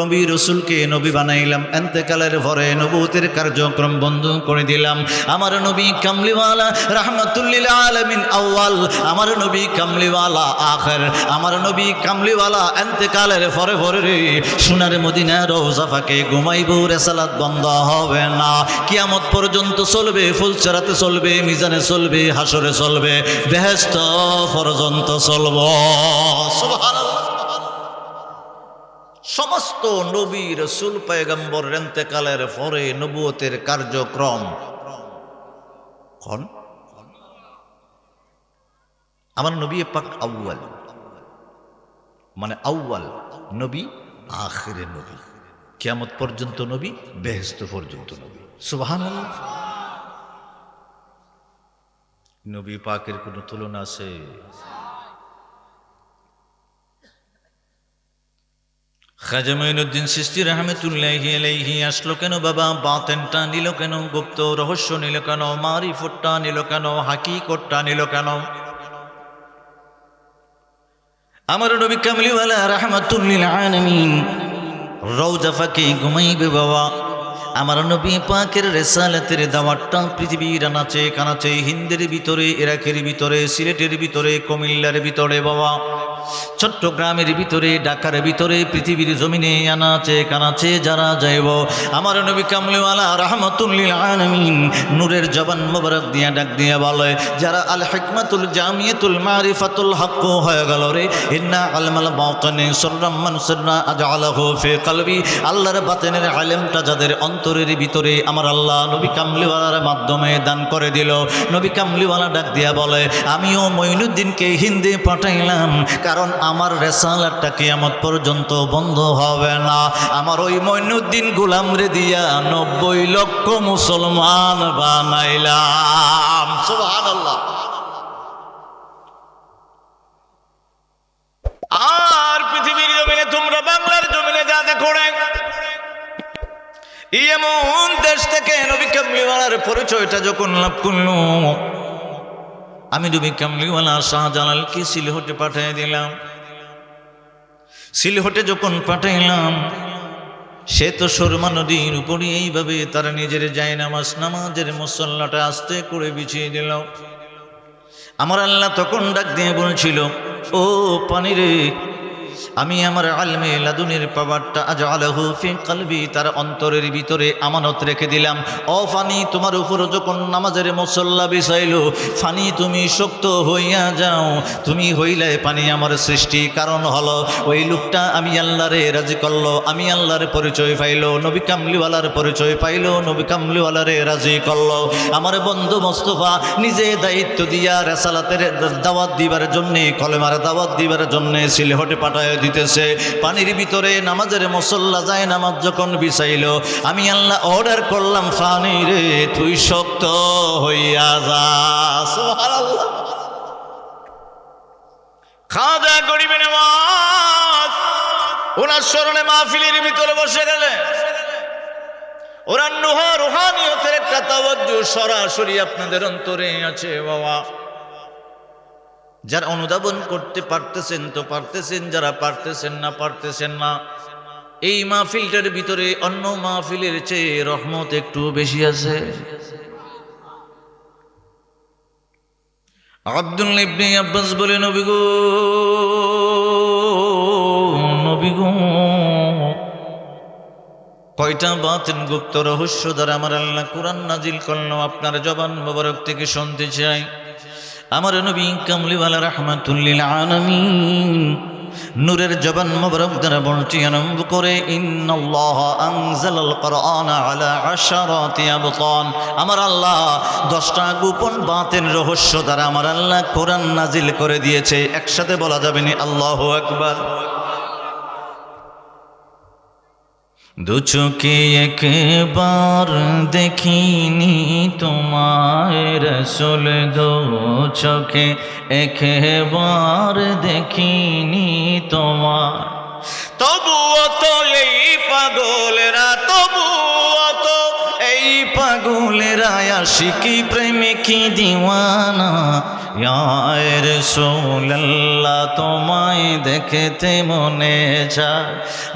নবী রাসূলকে নবী বানাইলাম, ইন্তেকালের পরে নবুয়তের কার্যক্রম বন্ধ করে দিলাম। আমার নবী কামলিওয়ালা রাহমাতুল লিল আলামিন আউয়াল, আমার নবী কামলিওয়ালা আখির, আমার নবী কামলিওয়ালা ইন্তেকালের পরে পরে রে সোনার মদিনার রওজা পাকে ঘুমাইব, রিসালাত বন্ধ হবে না, কিয়ামত পর্যন্ত চলবে, ফুলচরাতে চলবে, মিজানে চলবে, হাসরে চলবে, বেহেশত পর্যন্ত চলব। সুবহানাল্লাহ। সমস্ত নবী রাসূল পয়গম্বরের ইন্তেকালের পরে নবুয়তের কার্যক্রম কোন আমার নবী পাক আউয়াল, মানে আউয়াল নবী, আখিরে নবী, কিয়ামত পর্যন্ত নবী, বেহেশত পর্যন্ত নবী। সুবহানাল্লাহ। নবী পাকের কোনো তুলনা আছে? খাজা মুঈনুদ্দিন চিশতি রাহমাতুল্লাহি আলাইহি আসলো কেন বাবা? বাতেনটা নিল কেন? গুপ্ত রহস্য নিল কেন? মারিফতটা নিল কেন? হাকিকতটা নিল কেন? আমার নবী কামলিওয়ালা রাহমাতুল লিল আলামিন রওজা ফাঁকে ঘুমাইবে বাবা। আমার নবী পাকের রিসালাতের দাওয়াতটা পৃথিবীর আনাচে কানাচে, হিন্দের ভিতরে, ইরাকের ভিতরে, সিলেটের ভিতরে, কুমিল্লার ভিতরে বাবা, চট্টগ্রামের ভিতরে, ঢাকার ভিতরে, পৃথিবীর জমিনে আনাচে কানাচে যারা যাইব, আমার নবী কামলিওয়ালা রাহমাতুল লিল আলামিন নূরের জবান মোবারক দিয়া ডাক দিয়া বলে, যারা আল হিকমাতুল জামিয়াতুল মারিফাতুল হক হয়ে গেল রে, ইন্না আলমাল বাতিনি সুররাম মান সুররা আজআলাহু ফি কলবি, আল্লাহর বাতিনের ইলমটা যাদের অন্তরের ভিতরে আমার আল্লাহ নবী কামলিওয়ালার মাধ্যমে দান করে দিল। নবী কামলিওয়ালা ডাক দিয়া বলে, আমিও মুঈনুদ্দিনকে হিন্দে পাঠাইলাম, কারণ আমার রিসালাতটা কিয়ামত পর্যন্ত বন্ধ হবে না। আমার ওই মুঈনুদ্দিন গোলাম রে দিয়া 90 লক্ষ মুসলমান বানাইলাম। সুবহানাল্লাহ। আর পৃথিবীর জমিনে তোমরা বাংলার জমিনে যা দেখো রে, এমন দেশ থেকে নবী কামলিওয়ালার পরিচয়টা যখন লাভ করলো, আমি নবী কামলিওয়ালা শাহজালালকে সিলহটে পাঠিয়ে দিলাম। সিলহটে যখন পাঠাইলাম, সে তো সুরমা নদীর উপরে এইভাবে তারা নিজের নামাজের মুসল্লাটা আস্তে করে বিছিয়ে দিল। আমার আল্লাহ তখন ডাক দিয়ে বলছিল, ও পানি রে, আমি আমার আলমে লাদুনের পাওয়ারটা আজআলাহু ফি কলবি, তার অন্তরের ভিতরে আমানত রেখে দিলাম। ও ফানি, তোমার উপর যখন নামাজের মুসল্লা বিছাইলো, ফানি তুমি শক্ত হইয়া যাও। তুমি হইলে পানি আমার সৃষ্টি কারণ হলো ওই লোকটা আমি আল্লাহরে রাজি করলো, আমি আল্লাহর পরিচয় পাইলো, নবী কামলিওয়ালার পরিচয় পাইলো, নবী কামলিওয়ালারে রাজি করলো। আমার বন্ধু মোস্তফা নিজে দায়িত্ব দিয়া রেসালাতের দাওয়াত দিবার জন্যে, কলেমার দাওয়াত দিবার জন্যে সিলেহটে পাঠায় দিতেছে। পানির ভিতরে নামাজের মুসল্লা যায় নামাজ যখন বিছাইল, আমি আল্লাহ অর্ডার করলাম, ফানি রে তুই শক্ত হইয়া যা। সুবহানাল্লাহ। খাওয়া দাওয়া করিবে নামাজ, ওনার স্মরণে মাহফিলের ভিতরে বসে গেলে ওরা রুহানিয়তের একটা তাওয়াজ্জু সরাসরি আপনাদের অন্তরে আছে বাবা। যারা অনুধাবন করতে পারতেছেন তো পারতেছেন, যারা পারতেছেন না। এই মাহফিলটার ভিতরে অন্য মাহফিলের চেয়ে রহমত একটু বেশি আছে। আব্দুল্লাহ ইবনে আব্বাস বলে, নবী গো কয়টা বাতিন গুপ্ত রহস্য দ্বারা আমার আল্লাহ কোরআন নাজিল করলো, আপনার জবান মোবারক থেকে শুনতে চাই। আমার নবী কামলিওয়ালা রাহমাতুল লিল আলামিন নূরের জবান মোবারক দ্বারা বলতে আরম্ভ করে, ইন্নাল্লাহা আনজালাল কুরআনা আলা আশরাতি আবতান, আমার আল্লাহ 10টা গোপন বাতিন রহস্য দ্বারা আমার আল্লাহ কোরআন নাজিল করে দিয়েছে। একসাথে বলা যাবে না আল্লাহু আকবার। দু চোখে একবার দেখিনি তোমায় রাসূল, দু চোখে একবার দেখিনি তোমায়, তবুও তো এই পাগলেরা, তবুও তো এই পাগলেরা আশিকি প্রেমিকি দিওয়ানা। ইয়া রাসূলুল্লাহ তোমায় দেখতে মনে চায়,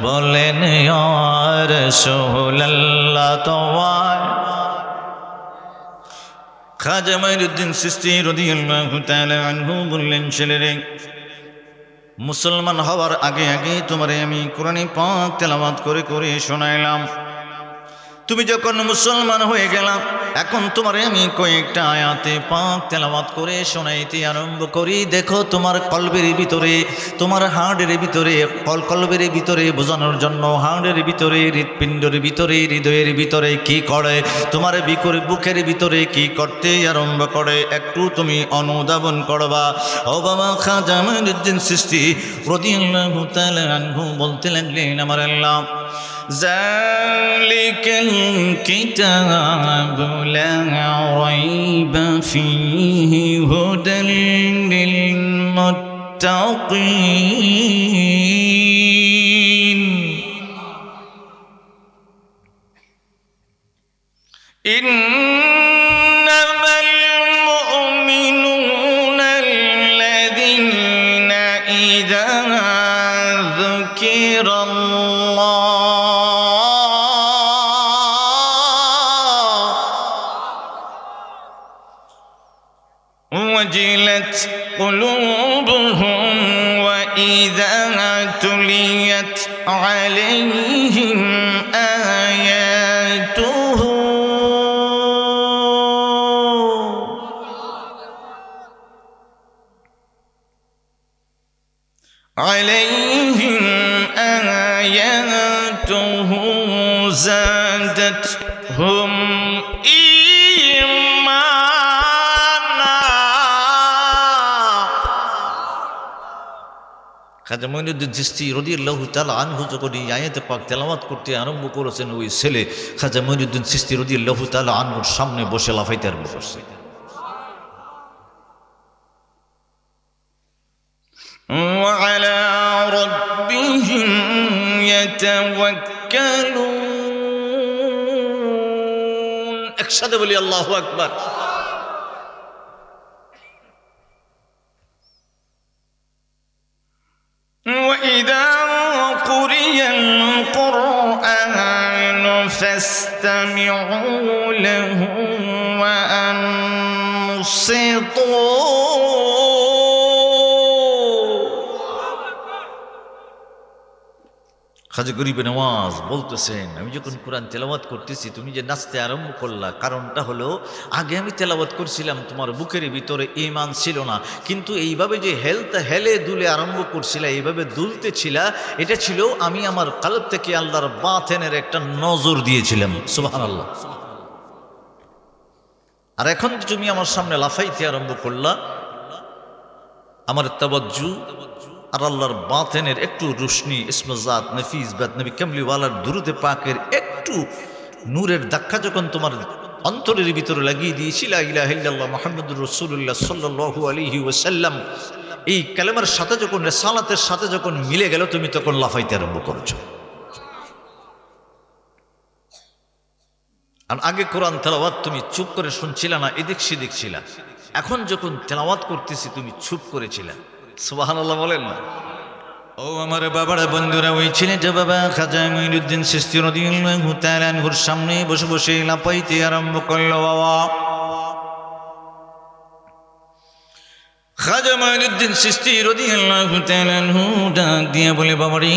বলেন ইয়া রাসূলুল্লাহ তোমায়। খাজা মাইনুদ্দিন চিশতি রাদিয়াল্লাহু তাআলা আনহু বললেন, ছেলেরে, মুসলমান হওয়ার আগে আগে তোমারে আমি কোরআনে পাক তেলাওয়াত করে করে শোনাইলাম। তুমি যখন মুসলমান হয়ে গেলাম, এখন তোমারে আমি কয়েকটা আয়াতে পাক তেলাওয়াত করে শোনাইতে আরম্ভ করি। দেখো তোমার কলবের ভিতরে, তোমার হার্টের ভিতরে, কলবের ভিতরে বোঝানোর জন্য, হার্টের ভিতরে, হৃৎপিণ্ডের ভিতরে, হৃদয়ের ভিতরে কি করে, তোমার বুকের ভিতরে কি করতে আরম্ভ করে, একটু তুমি অনুধাবন করবা। ও বাবা খাজা মাইনুদ্দিন চিশতি রাদিয়াল্লাহু তাআলা আনহু বলতে লাগলেন, আমার আল্লাহ, যালিকাল কিতাবু লা রাইবা ফীহি হুদাল লিল মুত্তাকিন। ইন্নামাল মুমিনুনা আল্লাযীনা ইযা যুকিরাল্লাহ وجلت قلوبهم وإذا تليت عليهم آياته زادتهم খাজা মাইনুদ্দিন চিশতি রাদিয়াল্লাহু তাআলা আনহু যখন এই আয়াতে পাক তেলাওয়াত করতে আরম্ভ করেছেন, ওই ছেলে খাজা মাইনুদ্দিন চিশতি রাদিয়াল্লাহু তাআলা আনহুর সামনে বসে লাফাইতে আরম্ভ করছে। وعلى ربهم يتوكلون। একসাথে বলি আল্লাহু আকবার। وإذا قرئ القرآن فاستمعوا له وأنصتوا খাজা গরিবে নওয়াজ বলতেছেন, আমি যখন কোরআন তেলাওয়াত করতেছি তুমি যে নাচতে আরম্ভ করলা, কারণটা হলো আগে আমি তেলাওয়াত করছিলাম তোমার বুকের ভিতরে ঈমান ছিল না, কিন্তু এইভাবে যে হেলে দুলে আরম্ভ করছিলা, এইভাবে দুলতেছিলা, এটা ছিল আমি আমার কলব থেকে আল্লাহর বাতেনের একটা নজর দিয়েছিলাম। সুবহানাল্লাহ। আর এখন তুমি আমার সামনে লাফাইতে আরম্ভ করলা, আমার তাওয়াজ্জু আর আল্লাহর বাতেনের একটু রোশনি, ইসমজাত নফিস বাত নবী কামলিওয়ালার দুরুদে পাকের একটু নূরের ধাক্কা যখন তোমার অন্তরের ভিতরে লাগিয়ে দিয়েছি, লা ইলাহা ইল্লাল্লাহ মুহাম্মাদুর রাসূলুল্লাহ সাল্লাল্লাহু আলাইহি ওয়াসাল্লাম, এই কালেমার সাথে যখন রিসালাতের সাথে যখন মিলে গেল, তুমি তখন লাফাইতে আরম্ভ করেছো। আর আগে কোরআন তেলাওয়াত তুমি চুপ করে শুনছিলা না, এদিক সেদিক ছিলা, এখন যখন তেলাওয়াত করতেছি তুমি চুপ করেছিলা। সুবহানাল্লাহ বলেন না? ও আমার বাবারা, বন্ধুরা, ওই ছেলেটা বাবা খাজা মঈনুদ্দিন চিশতি রাদিয়াল্লাহু তাআলা আনহুর সামনে বসে বসে লাপাইতে আরম্ভ করলো। বাবা খাজা মঈনুদ্দিন চিশতি রাদিয়াল্লাহু তাআলা আনহু ডাক দিয়ে বলে, বাবারে,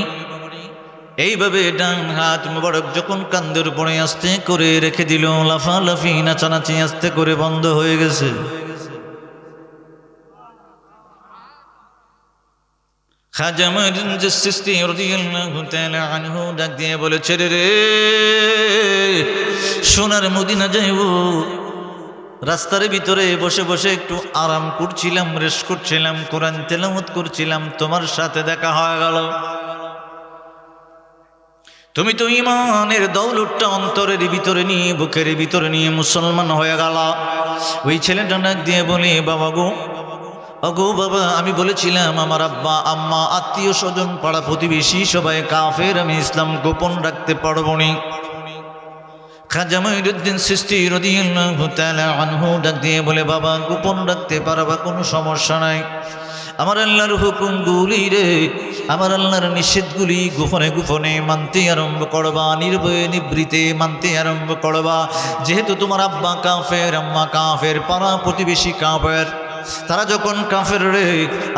এইভাবে ডান হাত মোবারক যখন কান্দের উপরে আস্তে করে রেখে দিল, লাফালাফি নাচানাচি আস্তে করে বন্ধ হয়ে গেছে। খাজা মঈনুদ্দিন চিশতি রাদিয়াল্লাহু তাআলা আনহু ডাক দিয়ে বলে, ছেড়ে রে, সোনার মদিনা যাইব, রাস্তার ভিতরে বসে বসে একটু আরাম করছিলাম, রেস্ট করছিলাম, কোরআন তেলাওয়াত করছিলাম, তোমার সাথে দেখা হয়ে গেল। তুমি তো ঈমানের দৌলতটা অন্তরের ভিতরে নিয়ে, বুকের ভিতরে নিয়ে মুসলমান হয়ে গেল। ওই ছেলেটা ডাক দিয়ে বলে, বাবা গো, অগো বাবা, আমি বলেছিলাম আমার আব্বা আম্মা আত্মীয় স্বজন পাড়া প্রতিবেশী সবাই কাফের, আমি ইসলাম গোপন রাখতে পারবো নি। খাজা মঈনুদ্দিন চিশতি রাদিয়াল্লাহু তাআলা আনহু ডাক দিয়ে বলে, বাবা গোপন রাখতে পারবা, কোনো সমস্যা নাই। আমার আল্লাহর হুকুমগুলি রে, আমার আল্লাহর নিষেধগুলি গোপনে গোপনে মানতে আরম্ভ করবা, নির্ভয়ে নিবৃতে মানতে আরম্ভ করবা। যেহেতু তোমার আব্বা কাফের, আম্মা কাফের, পাড়া প্রতিবেশী কাফের, তারা যখন কাফের রে,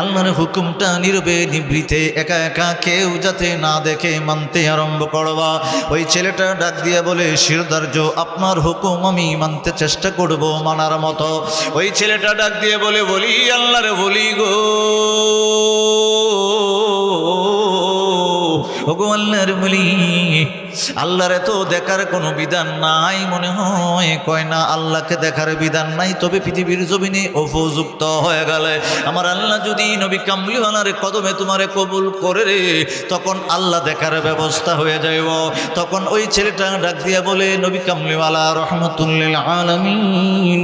আল্লাহর হুকুমটা নীরবে নিবৃতে একা একা কেউ যাতে না দেখে মানতে আরম্ভ করবা। ওই ছেলেটা ডাক দিয়ে বলে, শিরদার্য, আপনার হুকুম আমি মানতে চেষ্টা করব মানার মতো। ওই ছেলেটা ডাক দিয়ে বলে, বলি আল্লাহরে বলি গো, ওগো আল্লাহর বলি, আল্লাহর তো দেখার কোনো বিধান নাই মনে হয়, কয় না আল্লাহকে দেখার বিধান নাই, তবে পৃথিবীর জমিনে উপযুক্ত হয়ে গেলে আমার আল্লাহ যদি নবী কামলিওয়ালার কদমে তোমারে কবুল করে রে, তখন আল্লাহ দেখার ব্যবস্থা হয়ে যাইব। তখন ওই ছেলেটা ডাক দিয়া বলে, নবী কামলিওয়ালা রহমাতুল লিল আলামিন,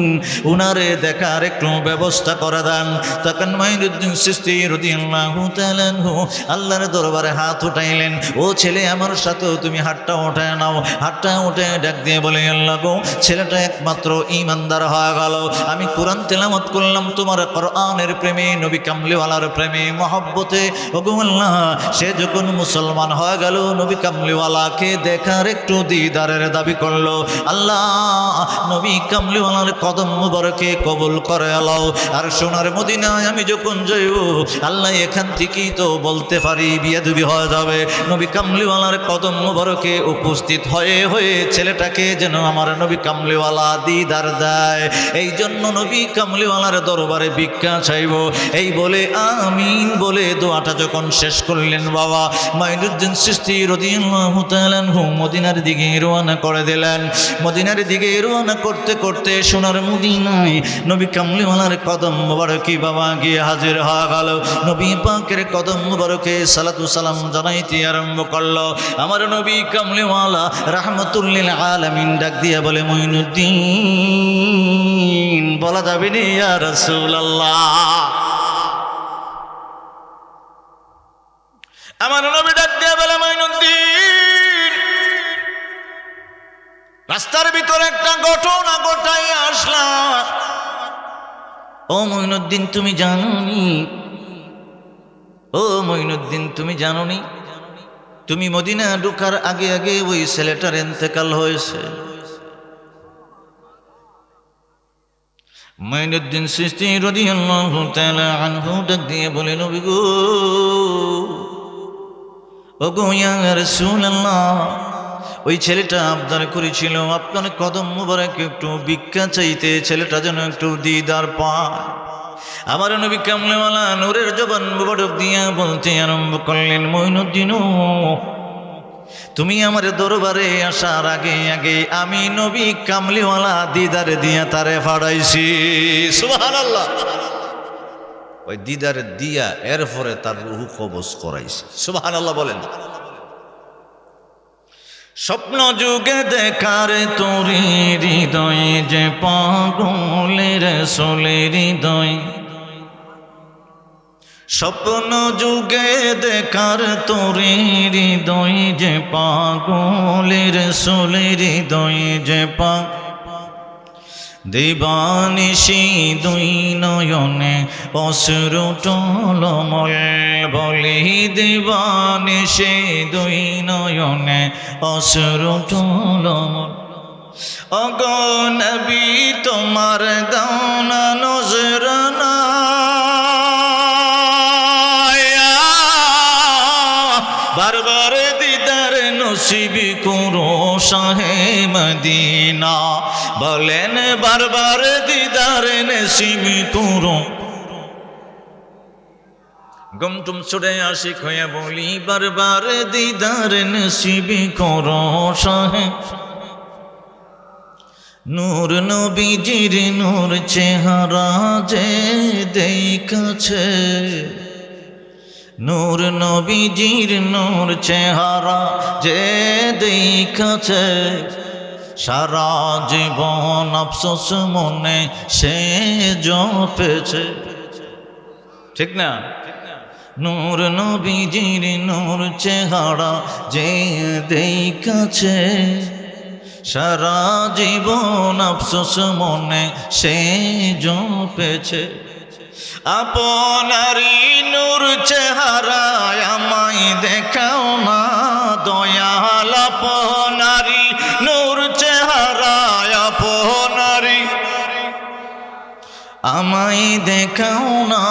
উনারে দেখার একটু ব্যবস্থা করে দেন। তখন মঈনুদ্দিন চিশতি রাদিয়াল্লাহু তাআলা আনহু আল্লাহর দরবারে হাত উঠাইলেন, ও ছেলে, আমার সাথে তুমি হাতটা উঠায় নাও। হাতটা উঠে ডাক দিয়ে বলে, আল্লাহ গো, ছেলেটা একমাত্র ঈমানদার হয়ে গেল। আমি কোরআন তেলাওয়াত করলাম তোমার কোরআনের প্রেমে, নবী কামলিওয়ালার প্রেমে, মহব্বতে। ওগো আল্লাহ, সে যখন মুসলমান হয়ে গেল, নবী কামলিওয়ালাকে দেখার একটু দিদারের দাবি করলো। আল্লাহ নবী কামলিওয়ালার কদম মুবারকে কবুল করে আলাও। আর সোনার মদিনায় আমি যখন যাইব, আল্লাহ এখান থেকেই তো বলতে পারি বিয়াদবি হয়ে যাবে। নবী কামলিওয়ালার কদম মুবারকে উপস্থিত হয়ে হয়ে ছেলেটাকে যেন আমার নবী কামলিওয়ালা দিদার দেয়, এই জন্য নবী কামলিওয়ালার দরবারে ভিক্ষা চাইব। এই বলে আমিন বলে দোয়াটা যখন শেষ করলেন, বাবা মঈনুদ্দিন চিশতি রাদিয়াল্লাহু তাআলা আনহু মদিনার দিকে রওনা করে দিলেন। মদিনার দিকে রওনা করতে করতে সোনার মদিনায় নবী কামলিওয়ালার কদম মুবারকে বাবা গিয়ে হাজির হয়ে গেল। নবী পাকের কদম মুবারকে সালাতু সালাম জানাইতে আরম্ভ করলো। আমার নবী কামলিওয়ালা রাহমাতুল লিল আলামিন ডাক দিয়া বলে, মঈনুদ্দিন বলা যাবে না ইয়া রাসূলুল্লাহ। আমার নবী ডাক দিয়া বলে, মঈনুদ্দিন, রাস্তার ভিতরে একটা ঘটনা ঘটাই আসলাম। ও মঈনুদ্দিন, তুমি জানোনি? ও মঈনুদ্দিন, তুমি জানোনি? তুমি মদিনা ঢোকার আগে আগে ওই ছেলেটার ইন্তেকাল হয়েছে। মাইনুদ্দিন চিশতি রাদিয়াল্লাহু তাআলা আনহু ডাক দিয়ে বলে, নবী গো, ওগো ইয়া রাসূলুল্লাহ, ওই ছেলেটা আবদার করেছিল আপনার কদম মুবারক একটু ভিক্ষা চাইতে, ছেলেটা যেন একটু দিদার পায়। আমার নবী কামলিওয়ালা নূরের জবান মুবারক দিয়া বলতে আরম্ভ করলেন, মাইনুদ্দিন, তুমি আমার দরবারে আসার আগে আগে আমি নবী কামলিওয়ালা দিদার দিয়া তারে ফাড়াইছি। সুবহানাল্লাহ। ওই দিদার দিয়া এরপরে তার রূহ কবজ করাইছি। সুবহানাল্লাহ বলেন। স্বপ্ন যুগে দেখার তোরে হৃদয় যে পাগলের সোলের হৃদয়, স্বপ্ন যুগে দেখার তোরে হৃদয় যে পাগলের সোলের হৃদয় যে পা দিবানিশি দুই নয়নে অশ্রু টলমল বলি, দিবানিশি দুই নয়নে অশ্রু টলমল। ওগো নবী তোমার দাওনা নজরানা, বারবার দিদার নসিব করো শাহে মদিনা। বলেন বারবার দিদার নসিব করো। গমটুম ছুড়ে আশিক হয়ে বলি, বারবার দিদার নসিব করো শাহে। নূর নবীজির নূর চেহারা যে দেখছে, নূর নবীজির নূর চেহারা যে দেখছে, সারা জীবন আফসোস মনে সে জপেছে। ঠিক না? নূর নবীজির নূর চেহারা যে দেখছে, সারা জীবন আফসোস মনে সে জপেছে। আপনারি নূর চেহারায় আমায় দেখাও না দয়াল, আপনারি নূর চেহারায় আপনারি আমায় দেখাও না,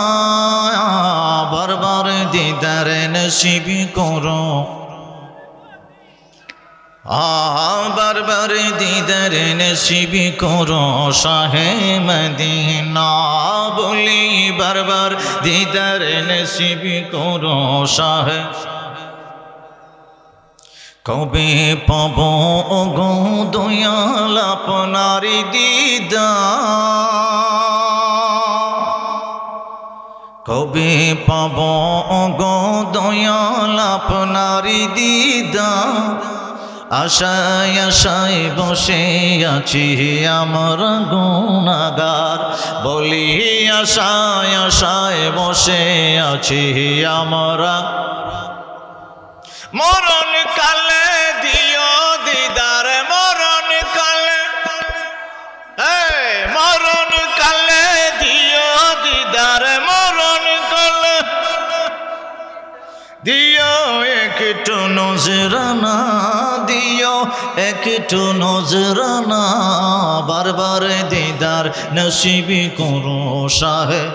বারবার দিদার নসিব করো। বারবার দিদার নসিব করো শাহে মদিনা। বলি বারবার দিদার নসিব করো শাহে। কবে পাব ওগো দয়াল আপনার দিদার, কবে পাব ওগো দয়াল আপনার দিদার। আশায় আশায় বসে আছি আমার গুনাহগার, বলি আশায় আশায় বসে আছি আমরা। মরণ কালে দিও দিদার, মরণ কালে, মরণ কালে দিও দিদার, মরণ কালে দিও একটু নজরানা, দিও একটু নজরানা। বারবার দিদার নসিব করো শাহে।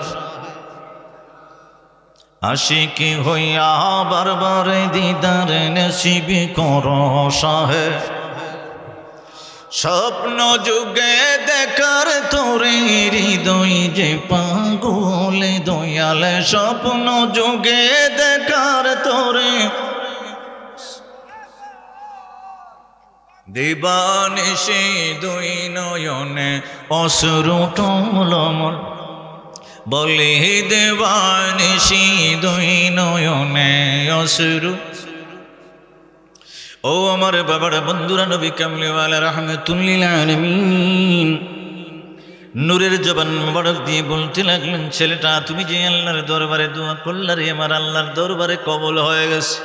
আশিকি হইয়া বারবার দিদার নসিব করো শাহে। স্বপ্ন যুগে দেখার তোরে হৃদয় যে পাগল দয়াল, স্বপ্ন যুগে দেখার তোরে দিবানিশি দুই নয়নে অশ্রু টলমল, বলি দিবানিশি দুই নয়নে অশ্রু। ও আমার বাবারা, বন্ধুরা, নবী কামলিওয়ালা রাহমাতুল লিল আলামিন নূরের জবান মুবারক দিয়ে বলতে লাগলেন, ছেলেটা তুমি যে আল্লাহর দরবারে দোয়া করলে রে, আমার আল্লাহর দরবারে কবুল হয়ে গেছে।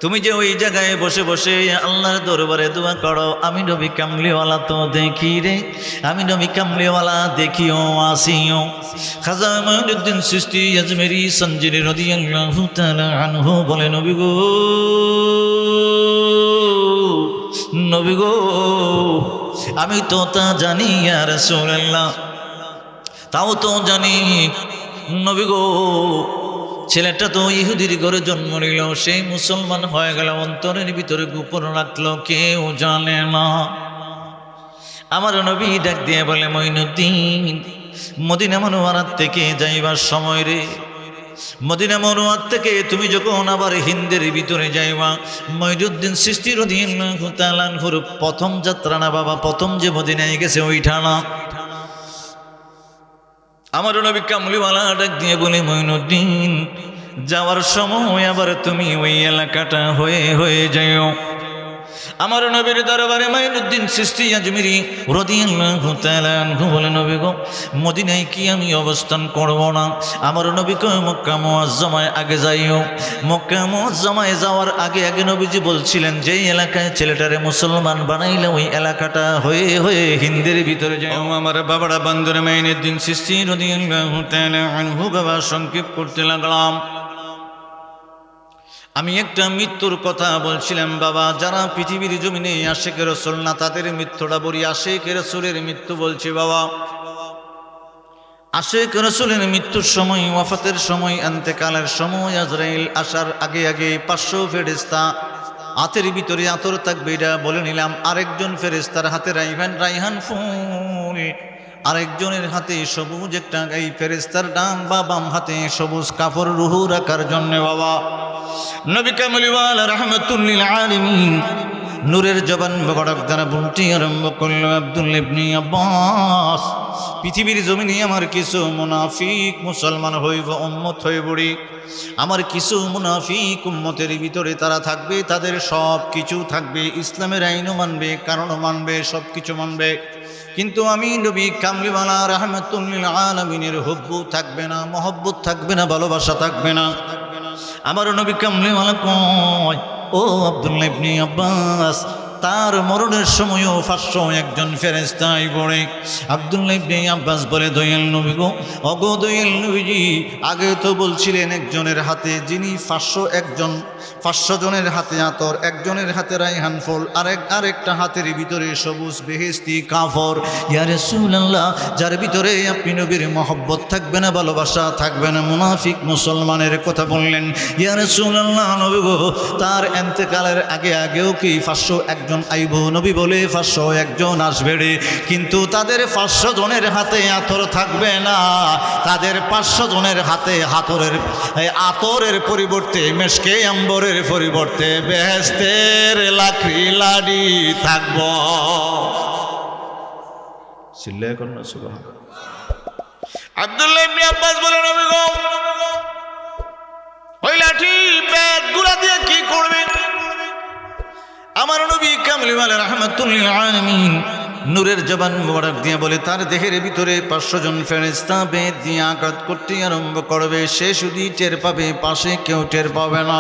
তুমি যে ওই জায়গায় বসে বসে আল্লাহর দরবারে দোয়া করো, আমি নবী কামলিওয়ালা তো দেখি রে, আমি নবী কামলিওয়ালা দেখিও আসিও। খাজা মাইনুদ্দিন চিশতি আজমেরি সঞ্জিরি রাদিয়াল্লাহু তাআলা আনহু বলে, নবী গো, নবী গো, আমি তো তা জানি ইয়া রাসূলুল্লাহ, তাও তো জানি নবী গো, ছেলেটা তো ইহুদির ঘরে জন্ম নিল, সেই মুসলমান হয়ে গেল, অন্তরের ভিতরে গোপন রাখলো, কেউ জানে না। আমার নবী ডাক দিয়ে বলে, মঈনুদ্দিন, মদিনা মুনওয়ারা থেকে যাইবার সময় রে, মদিনা মুনওয়ারা থেকে তুমি যখন আবার হিন্দের ভিতরে যাইবা, মঈনুদ্দিন চিশতি রাদিয়াল্লাহু তাআলা আনহুর প্রথম যাত্রা না বাবা, প্রথম যে মদিনায় গেছে ওইটা না। আমার নবী কামলিওয়ালা ডাক দিয়ে বলে, মঈনুদ্দিন, যাওয়ার সময় আবার তুমি ওই এলাকাটা হয়ে যাও। আমার নবীর দরবারে মঈনুদ্দিন চিশতি আজমিরি রাদিয়াল্লাহু তাআলা আনহু বলে, নবী গো, মদিনায় কি আমি অবস্থান করব না? আমার নবী কয়, মক্কা মুআজ্জামায় আগে যাইও। মক্কা মুআজ্জামায় যাওয়ার আগে নবীজি বলছিলেন, যেই এলাকায় ছেলেটারে মুসলমান বানাইলে ওই এলাকাটা হয়ে হিন্দের ভিতরে যাও। আমার বাবারা বান্দরে মঈনুদ্দিন চিশতি রাদিয়াল্লাহু তাআলা আনহু বাবা সংক্ষেপ করতে লাগলাম। আমি একটা মৃত্যুর কথা বলছিলাম বাবা, যারা পৃথিবীর জমিনে আশিকে রাসূল না, তাদের মৃত্যুটা বলি, আশিকে রাসূলের মৃত্যু বলছি বাবা। আশিকে রাসূলের মৃত্যুর সময়, ওয়াফাতের সময়, ইন্তেকালের সময়, আজরাইল আসার আগে 500 ফেরেশতা হাতের ভিতরে আতর থাকবে, এটা বলে নিলাম। আরেকজন ফেরেশতার হাতে রাইহান ফুল, আরেকজনের হাতে সবুজ একটা, এই ফেরেশতার ডান বা বাম হাতে সবুজ কাপড় রুহু রাখার জন্য বাবা। নবী কামলিওয়ালা রাহমাতুল লিল আলামিন নূরের জবান মোবারক দ্বারা বলতে আরম্ভ করল, আব্দুল্লাহ ইবনে আব্বাস, পৃথিবীর জমিনে আমার কিছু মুনাফিক মুসলমান হইব, উম্মত হইব রে। আমার কিছু মুনাফিক উম্মতের ভিতরে তারা থাকবে, তাদের সব কিছু থাকবে, ইসলামের আইনও মানবে, কারণও মানবে, সব কিছু মানবে, কিন্তু আমি নবী কামলিওয়ালা রাহমাতুল লিল আলামিনের হুব্বু থাকবে না, মহব্বত থাকবে না, ভালোবাসা থাকবে না। আমার নবী কামলিওয়ালা কয়, ও আব্দুল্লাহ ইবনে আব্বাস, তার মরণের সময়ও 500 একজন ফেরেশতা পড়ে। আব্দুল্লাহ ইবনে আব্বাস বলে, দয়াল নবী গো, অগো দয়াল নবীজি, আগে তো বলছিলেন একজনের হাতে, যিনি 500 জনের হাতে আতর, একজনের হাতে রাইহান ফুল, আরেকটা হাতের ভিতরে সবুজ বেহেশতি কাপড়। ইয়া রাসূলুল্লাহ, যার ভিতরে আপনি নবীর মহব্বত থাকবে না, ভালোবাসা থাকবে না, মুনাফিক মুসলমানের কথা বললেন। ইয়া রাসূলুল্লাহ, নবী গো, তার ইন্তেকালের আগেও কি 500 একজন আইব? নবী বলে, 500 একজন আসবে রে, কিন্তু তাদের 500 জনের হাতে আতর থাকবে না, তাদের 500 জনের হাতে আতরের পরিবর্তে, মেশকে আম্বরের পরিবর্তে বেহেশতের লাকড়ি লাড়ি থাকব। চিল্লায় কর না সুবহানাল্লাহ। আব্দুল্লাহ ইবনে আব্বাস বলে, নবী গো, ওই লাঠি পেট গুলা দিয়ে কি করবেন? আমার নবী কামলিওয়ালা রাহমাতুল লিল আলামিন নূরের জবান মোবারক দিয়ে বলে, তার দেহের ভিতরে 500 জন ফেরেশতা বেদ দিয়ে আঘাত করতে আরম্ভ করবে, সে শুধু টের পাবে, পাশে কেউ টের পাবে না।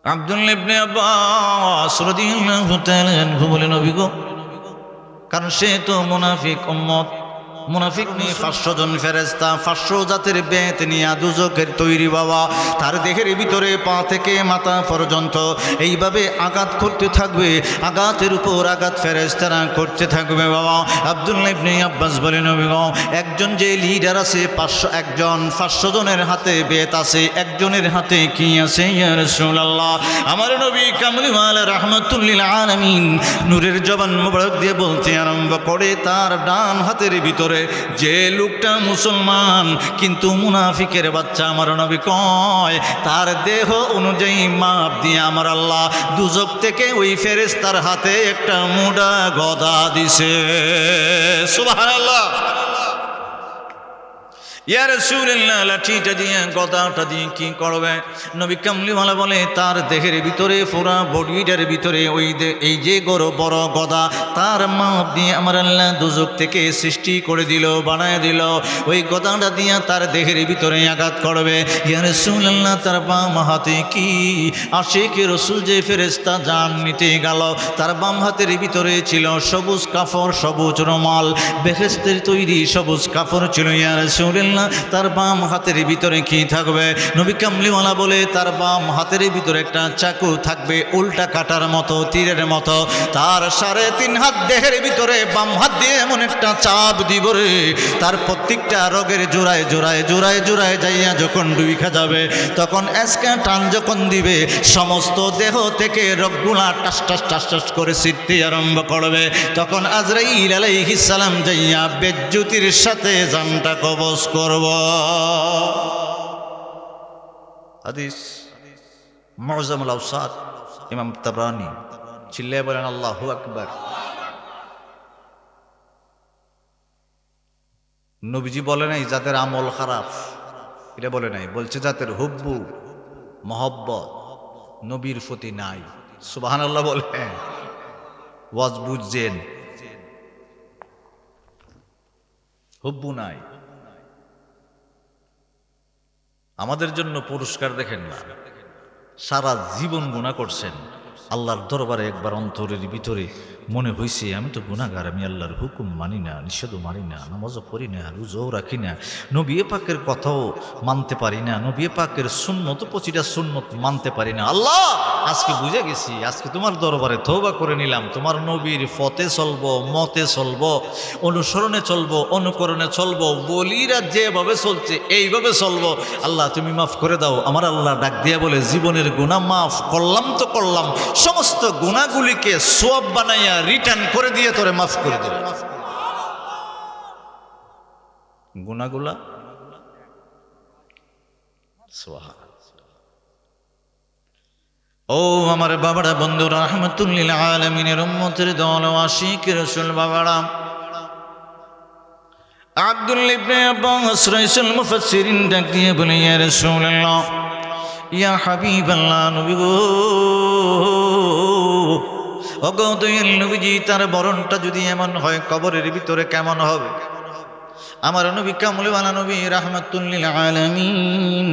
আব্দুল্লাহ ইবনে আব্বাস রাদিয়াল্লাহু তাআলা আনহু বলে, নবী গো, কারণ সে তো মুনাফিক উম্মত, মুনাফিক নিয়ে 500 জন ফেরেশতা, 500 জাতের বেত নিয়ে দুজকের তৈরি বাবা, তার দেহের ভিতরে পা থেকে মাথা পর্যন্ত এইভাবে আঘাত করতে থাকবে, আঘাতের উপর আঘাত ফেরেশতারা করতে থাকবে বাবা। আব্দুল্লাহ ইবনে আব্বাস বলেন, নবী গো, একজন যে লিডার আছে, 500 জনের হাতে বেত আছে, একজনের হাতে কি আছে? ইয়া রাসূলুল্লাহ, আমার নবী কামলিওয়ালা রাহমাতুল লিল আলামিন নূরের জবান মোবারক দিয়ে বলতে আরম্ভ করে, তার ডান হাতের ভিতরে যে লোকটা মুসলমান কিন্তু মুনাফিকের বাচ্চা, আমার নবী কয়, তার দেহ অনুযায়ী মাপ দিয়ে আমার আল্লাহ দুজক থেকে ওই ফেরেশতার হাতে একটা মুড়া গদা দিছে। সুবহানাল্লাহ। ইয়া রাসূলুল্লাহ, লাঠিটা দিয়ে, গদাটা দিয়ে কি করবে? নবী কামলিওয়ালা বলে, তার দেহের ভিতরে, পুরা বডিটার ভিতরে এই যে বড় গদা, তার মাপ দিয়ে আমার আল্লাহ দুজক থেকে সৃষ্টি করে দিল, বানায় দিল, ওই গদাটা দিয়ে তার দেহের ভিতরে আঘাত করবে। ইয়া রাসূলুল্লাহ, তার বাম হাতে কি? আশিকে রাসূল যে ফেরেশতা জান নিতে গেল, তার বাম হাতের ভিতরে ছিল সবুজ কাপড়, সবুজ রুমাল, বেহেশতের তৈরি সবুজ কাপড় ছিল। ইয়া রাসূলুল্লাহ, রাসূলুল্লাহ তার বাম হাতের ভিতরে কি থাকবে? নবী কামলিওয়ালা বলে তার বাম হাতের ভিতরে একটা চাকু থাকবে, উল্টা কাটার মতো, তীরের মতো। তার 3.5 হাত দেহের ভিতরে বাম হাত দিয়ে এমন একটা চাপ দিব রে, তার প্রত্যেকটা রোগের জোড়ায় জোড়ায় জোড়ায় জোড়ায় যাইয়া যখন ডুইখা যাবে, তখন এসকা টান যখন দিবে, সমস্ত দেহ থেকে রোগগুলা টাস টাস টাস টাস করে ছিটতে আরম্ভ করবে। তখন আজরাইল আলাইহিস সালাম যাইয়া বেজ্জুতির সাথে জানটা কবজ করব। হাদিস মুআজ্জামুল আওসাত, ইমাম তাবরানী। চিল্লায়ে বলেন আল্লাহু আকবার। নবীজি বলে নাই যাদের আমল খারাপ, এটা বলে নাই, বলছে যাদের হুব্বু মহব্বত নবীর প্রতি নাই। সুবহানাল্লাহ বলে ওয়াজ বুঝছেন? হুব্বু নাই। আমাদের জন্য পুরস্কার দেখেন না, সারা জীবন গুনাহ করছেন, আল্লাহর দরবারে একবার অন্তরের ভিতরে মনে হয়েছে আমি তো গুনাহগার, আমি আল্লাহর হুকুম মানি না, নিষেধও মানি না, নামাজও পড়ি না, রোজাও রাখি না, নবী পাকের কথাও মানতে পারি না, নবী পাকের সুন্নত, প্রতিটা সুন্নত মানতে পারি না। আল্লাহ আজকে বুঝে গেছি, আজকে তোমার দরবারে তওবা করে নিলাম, তোমার নবীর পথে চলবো, মতে চলবো, অনুসরণে চলবো, অনুকরণে চলবো, বলিরা যেভাবে চলছে এইভাবে চলবো। আল্লাহ তুমি মাফ করে দাও। আমার আল্লাহ ডাক দিয়া বলে জীবনের গুনাহ মাফ করলাম তো করলাম, সমস্ত গুনাহগুলিকে সওয়াব বানাইয়া রিটার্ন করে দিয়ে তোরে মাফ করে দিল। গুনাহগুলা ও আমার বাবারা, বন্ধুরা, রাহমাতুল লিল আলামিনের উম্মতের দল, আশিক রাসূল বাবারা, আব্দুল্লাহ ইবনে আব্বাস রাইসুল মুফাসসিরিন ডাক দিয়ে বলে ইয়া রাসূলুল্লাহ, ইয়া হাবিবাল্লাহ, নবী গো, ওগো দয়াল নবীজি, তার বরণটা যদি এমন হয় কবরের ভিতরে কেমন হবে? আমার নবী কামলিওয়ালা নবী রাহমাতুল লিল আলামিন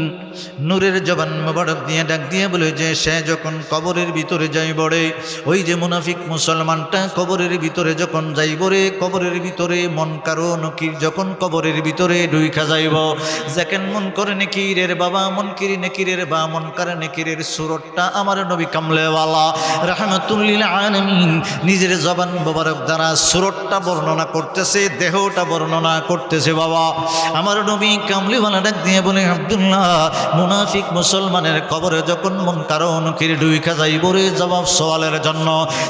নূরের জবান মোবারক দিয়ে ডাক দিয়ে বলে যে সে যখন কবরের ভিতরে যাইব রে, ওই যে মুনাফিক মুসলমানটা কবরের ভিতরে যখন যাইব রে, কবরের ভিতরে মুনকার ও নকির যখন কবরের ভিতরে ঢুইকা যাইব, যেকেন মুনকার নেকিরের বাবা, মুনকির নেকিরের বা মুনকার নেকিরের সুরতটা আমার নবী কামলিওয়ালা রাহমাতুল লিল আলামিন নিজের জবান মোবারক দ্বারা সুরতটা বর্ণনা করতেছে, দেহটা বর্ণনা করতেছে। বাবা আমার নবী কামলিওয়ালা ডাক দিয়ে বলে, আব্দুল্লাহ, মুনাফিক মুসলমানের কবরে যখন মুনকার ও নকির ঢুইকা যাইব রে জবাব সওয়ালের জন্য,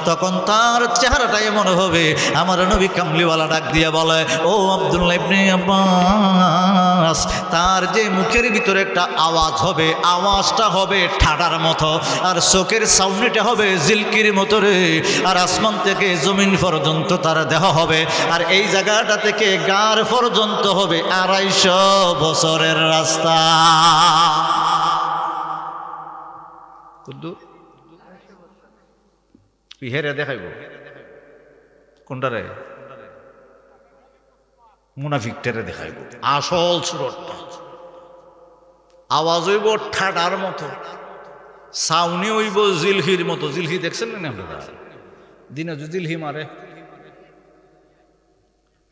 তখন তার চেহারাটা এমন হবে। আমার নবী কামলিওয়ালা ডাক দিয়ে বলে, ও আব্দুল্লাহ ইবনে আব্বাস, তার যে মুখের ভিতরে একটা আওয়াজ হবে, আওয়াজটা হবে ঠাডার মতো, আর চোখের সাউন্ডটা হবে জিলকির মতো রে, আর আসমান থেকে জমিন পর্যন্ত তার দেহ হবে, আর এই জায়গাটা থেকে গার পর্যন্ত হবে 250 বছরের রাস্তা। হেরে দেখাইব কোনটারে? মুনাফিকটারে দেখাইব আসল সুরতটা। আওয়াজ হইব ঠাডার মতো, সাউনি হইব জিলহির মতো। জিলহি দেখছেন না আপনারা? দিনে যে জিলহি মারে,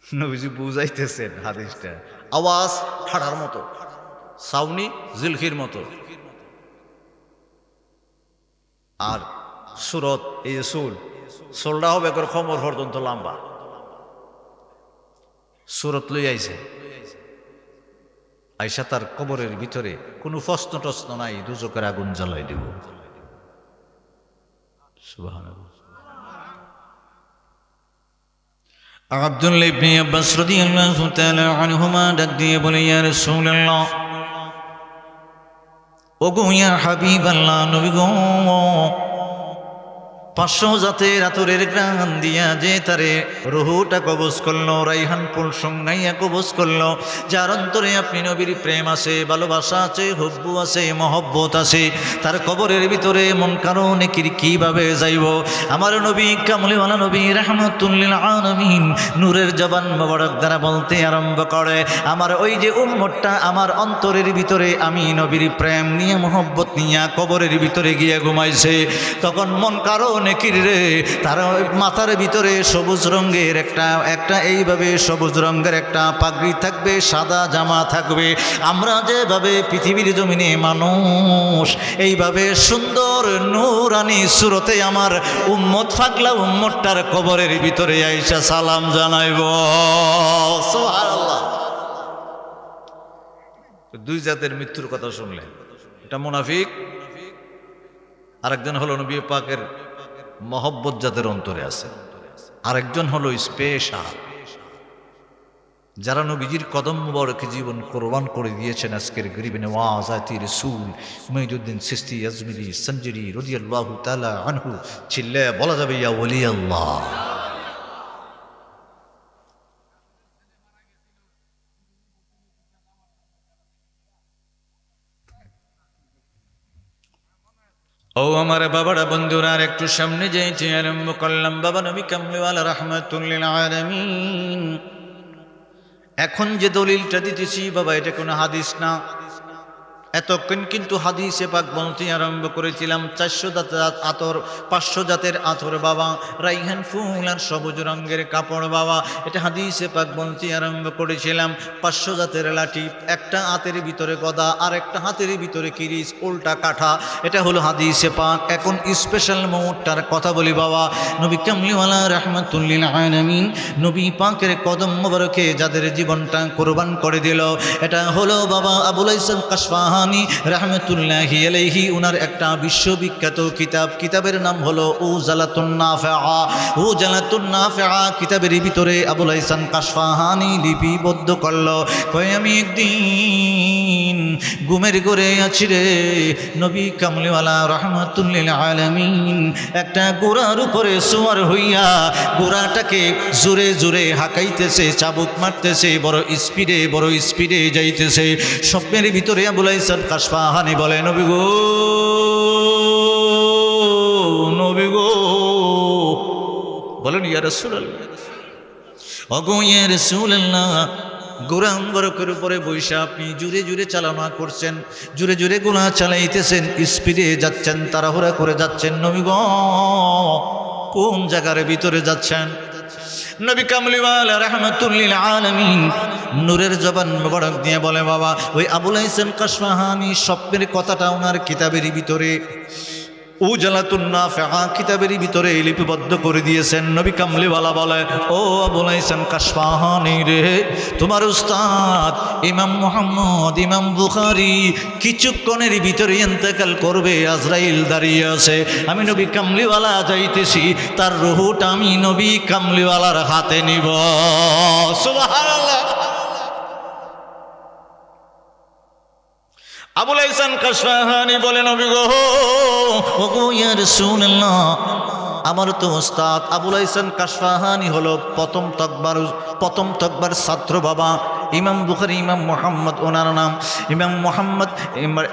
নবীজি বুঝাইতেছেন হাদিসটা। আওয়াজ ঠাডার মতো, সাউনি জিলহির মতো, আর সুরত এই যে সোলটা হবে খমর পর্যন্ত লম্বা। সুরত লই আইছে, আইসা তার কবরের ভিতরে কোনো প্রশ্ন টশ্ন নাই, দুজকের আগুন জ্বালাই দিব। সুবহানাল্লাহ। আব্দুল্লাহ ইবনে আব্বাস রাদিয়াল্লাহু তাআলা আনহুমা ডাক দিয়ে বলে, ইয়া রাসূলুল্লাহ, ওগো ইয়া হাবিবাল্লাহ, নবী গো, 500 জাতের আতরের গ্রান দিয়া যে তারে রুহুটা কবজ করলো, রাইহান ফুল সঙ্গাইয়া কবজ করলো, যার অন্তরে আপনি নবীর প্রেম আছে, ভালোবাসা আছে, হুব্বু আছে, মহব্বত আছে, তার কবরের ভিতরে মুনকার ও নেকির কিভাবে যাইব? আমার নবী কামলিওয়ালা নবী রাহমাতুল লিল আলামিন নূরের জবান মোবারক দ্বারা বলতে আরম্ভ করে, আমার ওই যে উম্মতটা আমার অন্তরের ভিতরে আমি নবীর প্রেম নিয়ে, মহব্বত নিয়ে কবরের ভিতরে গিয়ে ঘুমাইছে, তখন মুনকার ও নেকির রে। তারা মাথার ভিতরে সবুজ রঙের একটা এইভাবে সবুজ রঙের একটা পাগড়ি থাকবে, সাদা জামা থাকবে। আমরা যেভাবে পৃথিবীর জমিনে মানুষ এইভাবে সুন্দর নূরানি সুরতে আমার উম্মত ফাগলা উম্মতটার কবরের ভিতরে আইসা সালাম জানাইব। সুবহানাল্লাহ। দুই জাতের মৃত্যুর কথা শুনলেন, এটা মুনাফিক, আরেকজন হলো নবী পাকের মহব্বত জাতের অন্তরে আছে, আরেকজন হলো স্পেশাল যারা নবীজির কদম মুবারকে জীবন কোরবান করে দিয়েছেন। আজকের গরিব নওয়াজ আতি রাসূল মুঈনুদ্দিন চিশতি আজমিরি সঞ্জরি রাদিয়াল্লাহু তাআলা আনহু চিল্লা বলা যাবে ইয়া ওলি আল্লাহ। ও আমার বাবারা বন্ধুরা, আর একটু সামনে যাইতে আরম্ভ করলাম। বাবা নবী কামলিওয়ালা রাহমাতুল লিল আলামিন। এখন যে দলিলটা দিতেছি বাবা, এটা কোনো হাদিস না। এতক্ষণ কিন্তু হাদিসে পাক বলতে আরম্ভ করেছিলাম 400 জাতের আতর, 500 জাতের আতর বাবা, রাইহান ফুল আর সবুজ রঙের কাপড় বাবা, এটা হাদিসে পাক বলতে আরম্ভ করেছিলাম। 500 জাতের লাঠি, একটা হাতের ভিতরে গদা আর একটা হাতের ভিতরে কিরিচ, উল্টা কাঠা, এটা হলো হাদিসে পাক। এখন স্পেশাল মুহূর্তটার কথা বলি বাবা। নবী কামলিওয়ালা রাহমাতুল লিল আলামিন, নবী পাকের কদম মোবারকে যাদের জীবনটা কোরবান করে দিল, এটা হলো বাবা আবুল হাসান কাশফাহানি রাহমাতুল্লাহি আলাইহি। উনার একটা বিশ্ববিখ্যাত কিতাবের নাম হলো উজালাতুন নাফিআ। উজালাতুন নাফিআ কিতাবের ভিতরে আবুল হাসান কাশফাহানি লিপিবদ্ধ করলো, কই আমি একদিন ঘুমের ঘরে আছি রে, নবী কামলিওয়ালা রাহমাতুল লিল আলামিন একটা ঘোড়ার উপরে সওয়ার হইয়া ঘোড়াটাকে জোরে জোরে হাঁকাইতেছে, চাবুক মারতেছে, বড় স্পিডে যাইতেছে। স্বপ্নের ভিতরে আবুল হাসান কাশফাহানি বলে, নবী গো, নবী গো, বলেন ইয়া রাসূলুল্লাহ, ওগো ইয়া রাসূলুল্লাহ, গোড়া মুবারকের উপরে বৈশা আপনি জুড়ে জুড়ে চালনা করছেন, জুড়ে জুড়ে গোলা চালাইতেছেন, স্পিডে যাচ্ছেন, তাড়াহুড়া করে যাচ্ছেন, নবী গো কোন জায়গার ভিতরে যাচ্ছেন? নবী কামলিওয়ালা রাহমাতুল লিল আলামিন নূরের জবান মোবারক দিয়ে বলে, বাবা ওই আবুল হাসান কাশফাহানি স্বপ্নের কথাটা ওনার কিতাবের ভিতরে উজালাতুন নাফিআ কিতাবের ভিতরে লিপিবদ্ধ করে দিয়েছেন। নবী কামলিওয়ালা বলে, ও আবুল হাসান কাশফাহানি রে, তোমার উস্তাদ ইমাম মুহাম্মদ ইমাম বুখারী কিছুক্ষণের ভিতরে ইন্তেকাল করবে, আজরাইল দাঁড়িয়ে আছে, আমি নবী কামলিওয়ালা যাইতেছি, তার রূহটা আমি নবী কামলিওয়ালার হাতে নিব। সুবহানাল্লাহ। আবুল হাসান কাশফাহানি বলে, নবী গো, ওগো ইয়া রাসূলুল্লাহ, আমার তো ওস্তাদ আবুল হাসান কাশফাহানি হলো প্রথম তকবার ছাত্র বাবা। ইমাম বুখারী ইমাম মুহাম্মদ ওনার নাম, ইমাম মুহাম্মদ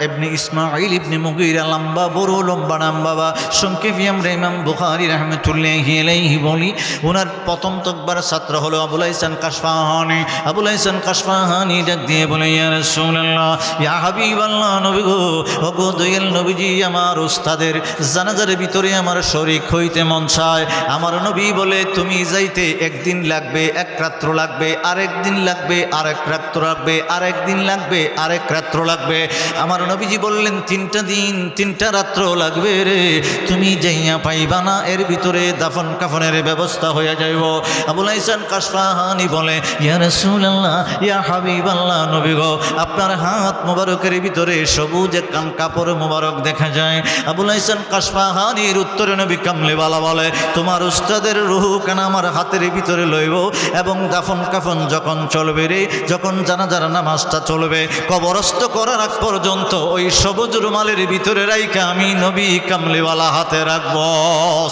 ইবনে ইসমাঈল ইবনে মুগীরা, লম্বা বড় লম্বা নাম বাবা। সংক্ষেপে আমরা ইমাম বুখারী রাহমাতুল্লাহি আলাইহি বলি, ওনার প্রথম তকবার ছাত্র হলো আবুল হাসান কাশফাহানি। আবুল হাসান কাশফাহানি ডাক দিয়ে বলে, ইয়া রাসূলুল্লাহ, ইয়া হাবিবাল্লাহ, নবী গো, ওগো দয়াল নবীজি, আমার উস্তাদের জানাজার ভিতরে আমার শরীক হইতে মন চায়। আমার নবী বলে, তুমি যাইতে একদিন লাগবে, এক রাত্র লাগবে, আরেক দিন লাগবে, আরেক রাত্র লাগবে, আরেক দিন লাগবে, আরেক রাত্র লাগবে। আমার নবীজি বললেন, 3টা দিন 3টা রাত্র লাগবে রে, তুমি যাইয়া পাইবা না, এর ভিতরে দাফন কাফনের ব্যবস্থা হয়ে যাইব। আবুল হাসান কাশফাহানি বলে, ইয়া রাসূলুল্লাহ, ইয়া হাবিবাল্লাহ, নবী গো, আপনার হাত মোবারকের ভিতরে সবুজ একখান কাপড় মোবারক দেখা যায়। আবুল হাসান কাশফাহানির উত্তরে নবী কামলিওয়ালা বলে, তোমার উস্তাদের রূহ কেন আমার হাতের ভিতরে লইব, এবং দাফন কাফন যখন চলবে রে, যখন জানাজার নামাজটা চলবে, কবরস্থ করার আগ পর্যন্ত ওই সবুজ রুমালের ভিতরে রাইখা আমি নবী কামলিওয়ালা হাতে রাখব।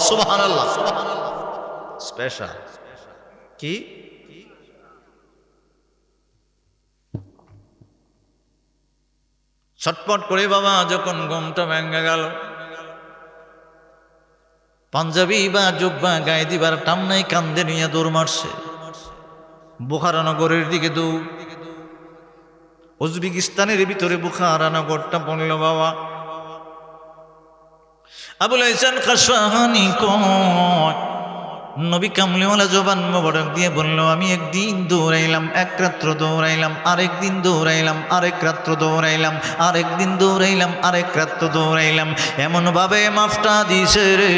সুবহানাল্লাহ। স্পেশাল কি ছটপট করে বাবা যখন ঘুমটা ভেঙে গেল, পাঞ্জাবি বা জুব্বা গায়ে দিবার টাম নাই, কান্দে নিয়ে দৌড় মারছে বুখারা নগরের দিকে। দৌড় উজবেকিস্তানের ভিতরে বুখারা নগরটা পড়ল বাবা। আবুল হাসান কাশফাহানি কয় নবী কামলিওয়ালা জবান মোবারক দিয়ে বলল, আমি একদিন দৌড়াইলাম, এক রাত্র দৌড়াইলাম, আরেকদিন দৌড়াইলাম, আরেক রাত্র দৌড়াইলাম, আরেকদিন দৌড়াইলাম, আরেক রাত্র দৌড়াইলাম। এমনভাবে মাফটা দিছে রে,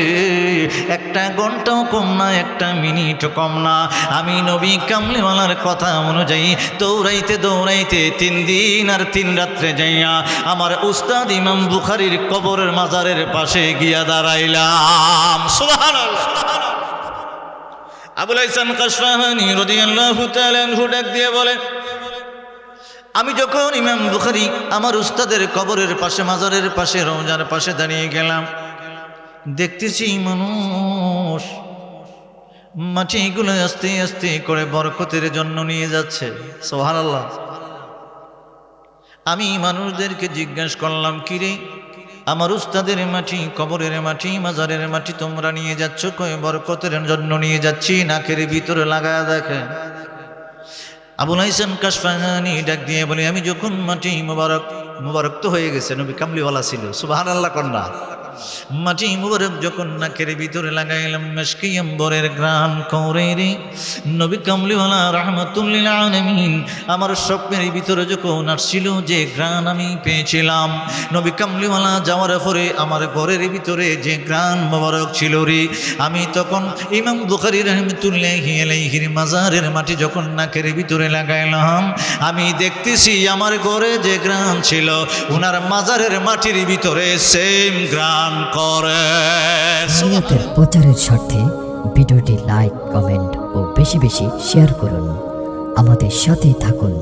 একটা ঘন্টাও কম না, একটা মিনিটও কম না। আমি নবী কামলিওয়ালার কথা অনুযায়ী দৌড়াইতে দৌড়াইতে 3 দিন আর 3 রাত্রে যাইয়া আমার উস্তাদ ইমাম বুখারীর কবরের মাজারের পাশে গিয়া দাঁড়াইলাম। সুবহানাল্লাহ। আবুল হাসান কাশফাহানি রাদিয়াল্লাহু তাআলা আনহু ডাক দিয়ে বলে, আমি যখন ইমাম বুখারী আমার উস্তাদের কবরের পাশে, মাজারের পাশে, রওজার পাশে দাঁড়িয়ে গেলাম, দেখতেছি মানুষ মাটিগুলো আস্তে আস্তে করে বরকতের জন্য নিয়ে যাচ্ছে। সুবহানাল্লাহ। আমি মানুষদেরকে জিজ্ঞাসা করলাম, কিরে আমার উস্তাদের মাটি, কবরের মাটি, মাজারের মাটি তোমরা নিয়ে যাচ্ছ কই? বরকতের জন্য নিয়ে যাচ্ছি, নাকের ভিতরে লাগায় দেখেন। আবুল হাসান কাশফাহানি ডাক দিয়ে বলে, আমি যখন মাটি মুবারক তো হয়ে গেছে, নবী কামলিওয়ালা ছিল, সুবহানাল্লাহ কন্যা। মাটি মুবারক যখন নাকের ভিতরে লাগাইলাম, মেশকি আম্বরের গ্রান করে রে নবী কামলিওয়ালা রাহমাতুল্লিল আলামিন আমার স্বপ্নের ভিতরে যখন আসছিল, যে গ্রান আমি পেয়েছিলাম, নবী কামলিওয়ালা যাওয়ার পরে আমার ঘরের ভিতরে যে গ্রান মুবারক ছিল রে, আমি তখন ইমাম বুখারী রাহমাতুল্লাহি আলাইহির মাজারের মাটি যখন নাকের ভিতরে লাগাইলাম, আমি দেখতেছি আমার ঘরে যে গ্রান ছিল, ওনার মাজারের মাটির ভিতরে সেম গ্রান করে। শরীয়তের প্রচারের স্বার্থে ভিডিওটি লাইক, কমেন্ট ও বেশি বেশি শেয়ার করুন। আমাদের সাথে থাকুন।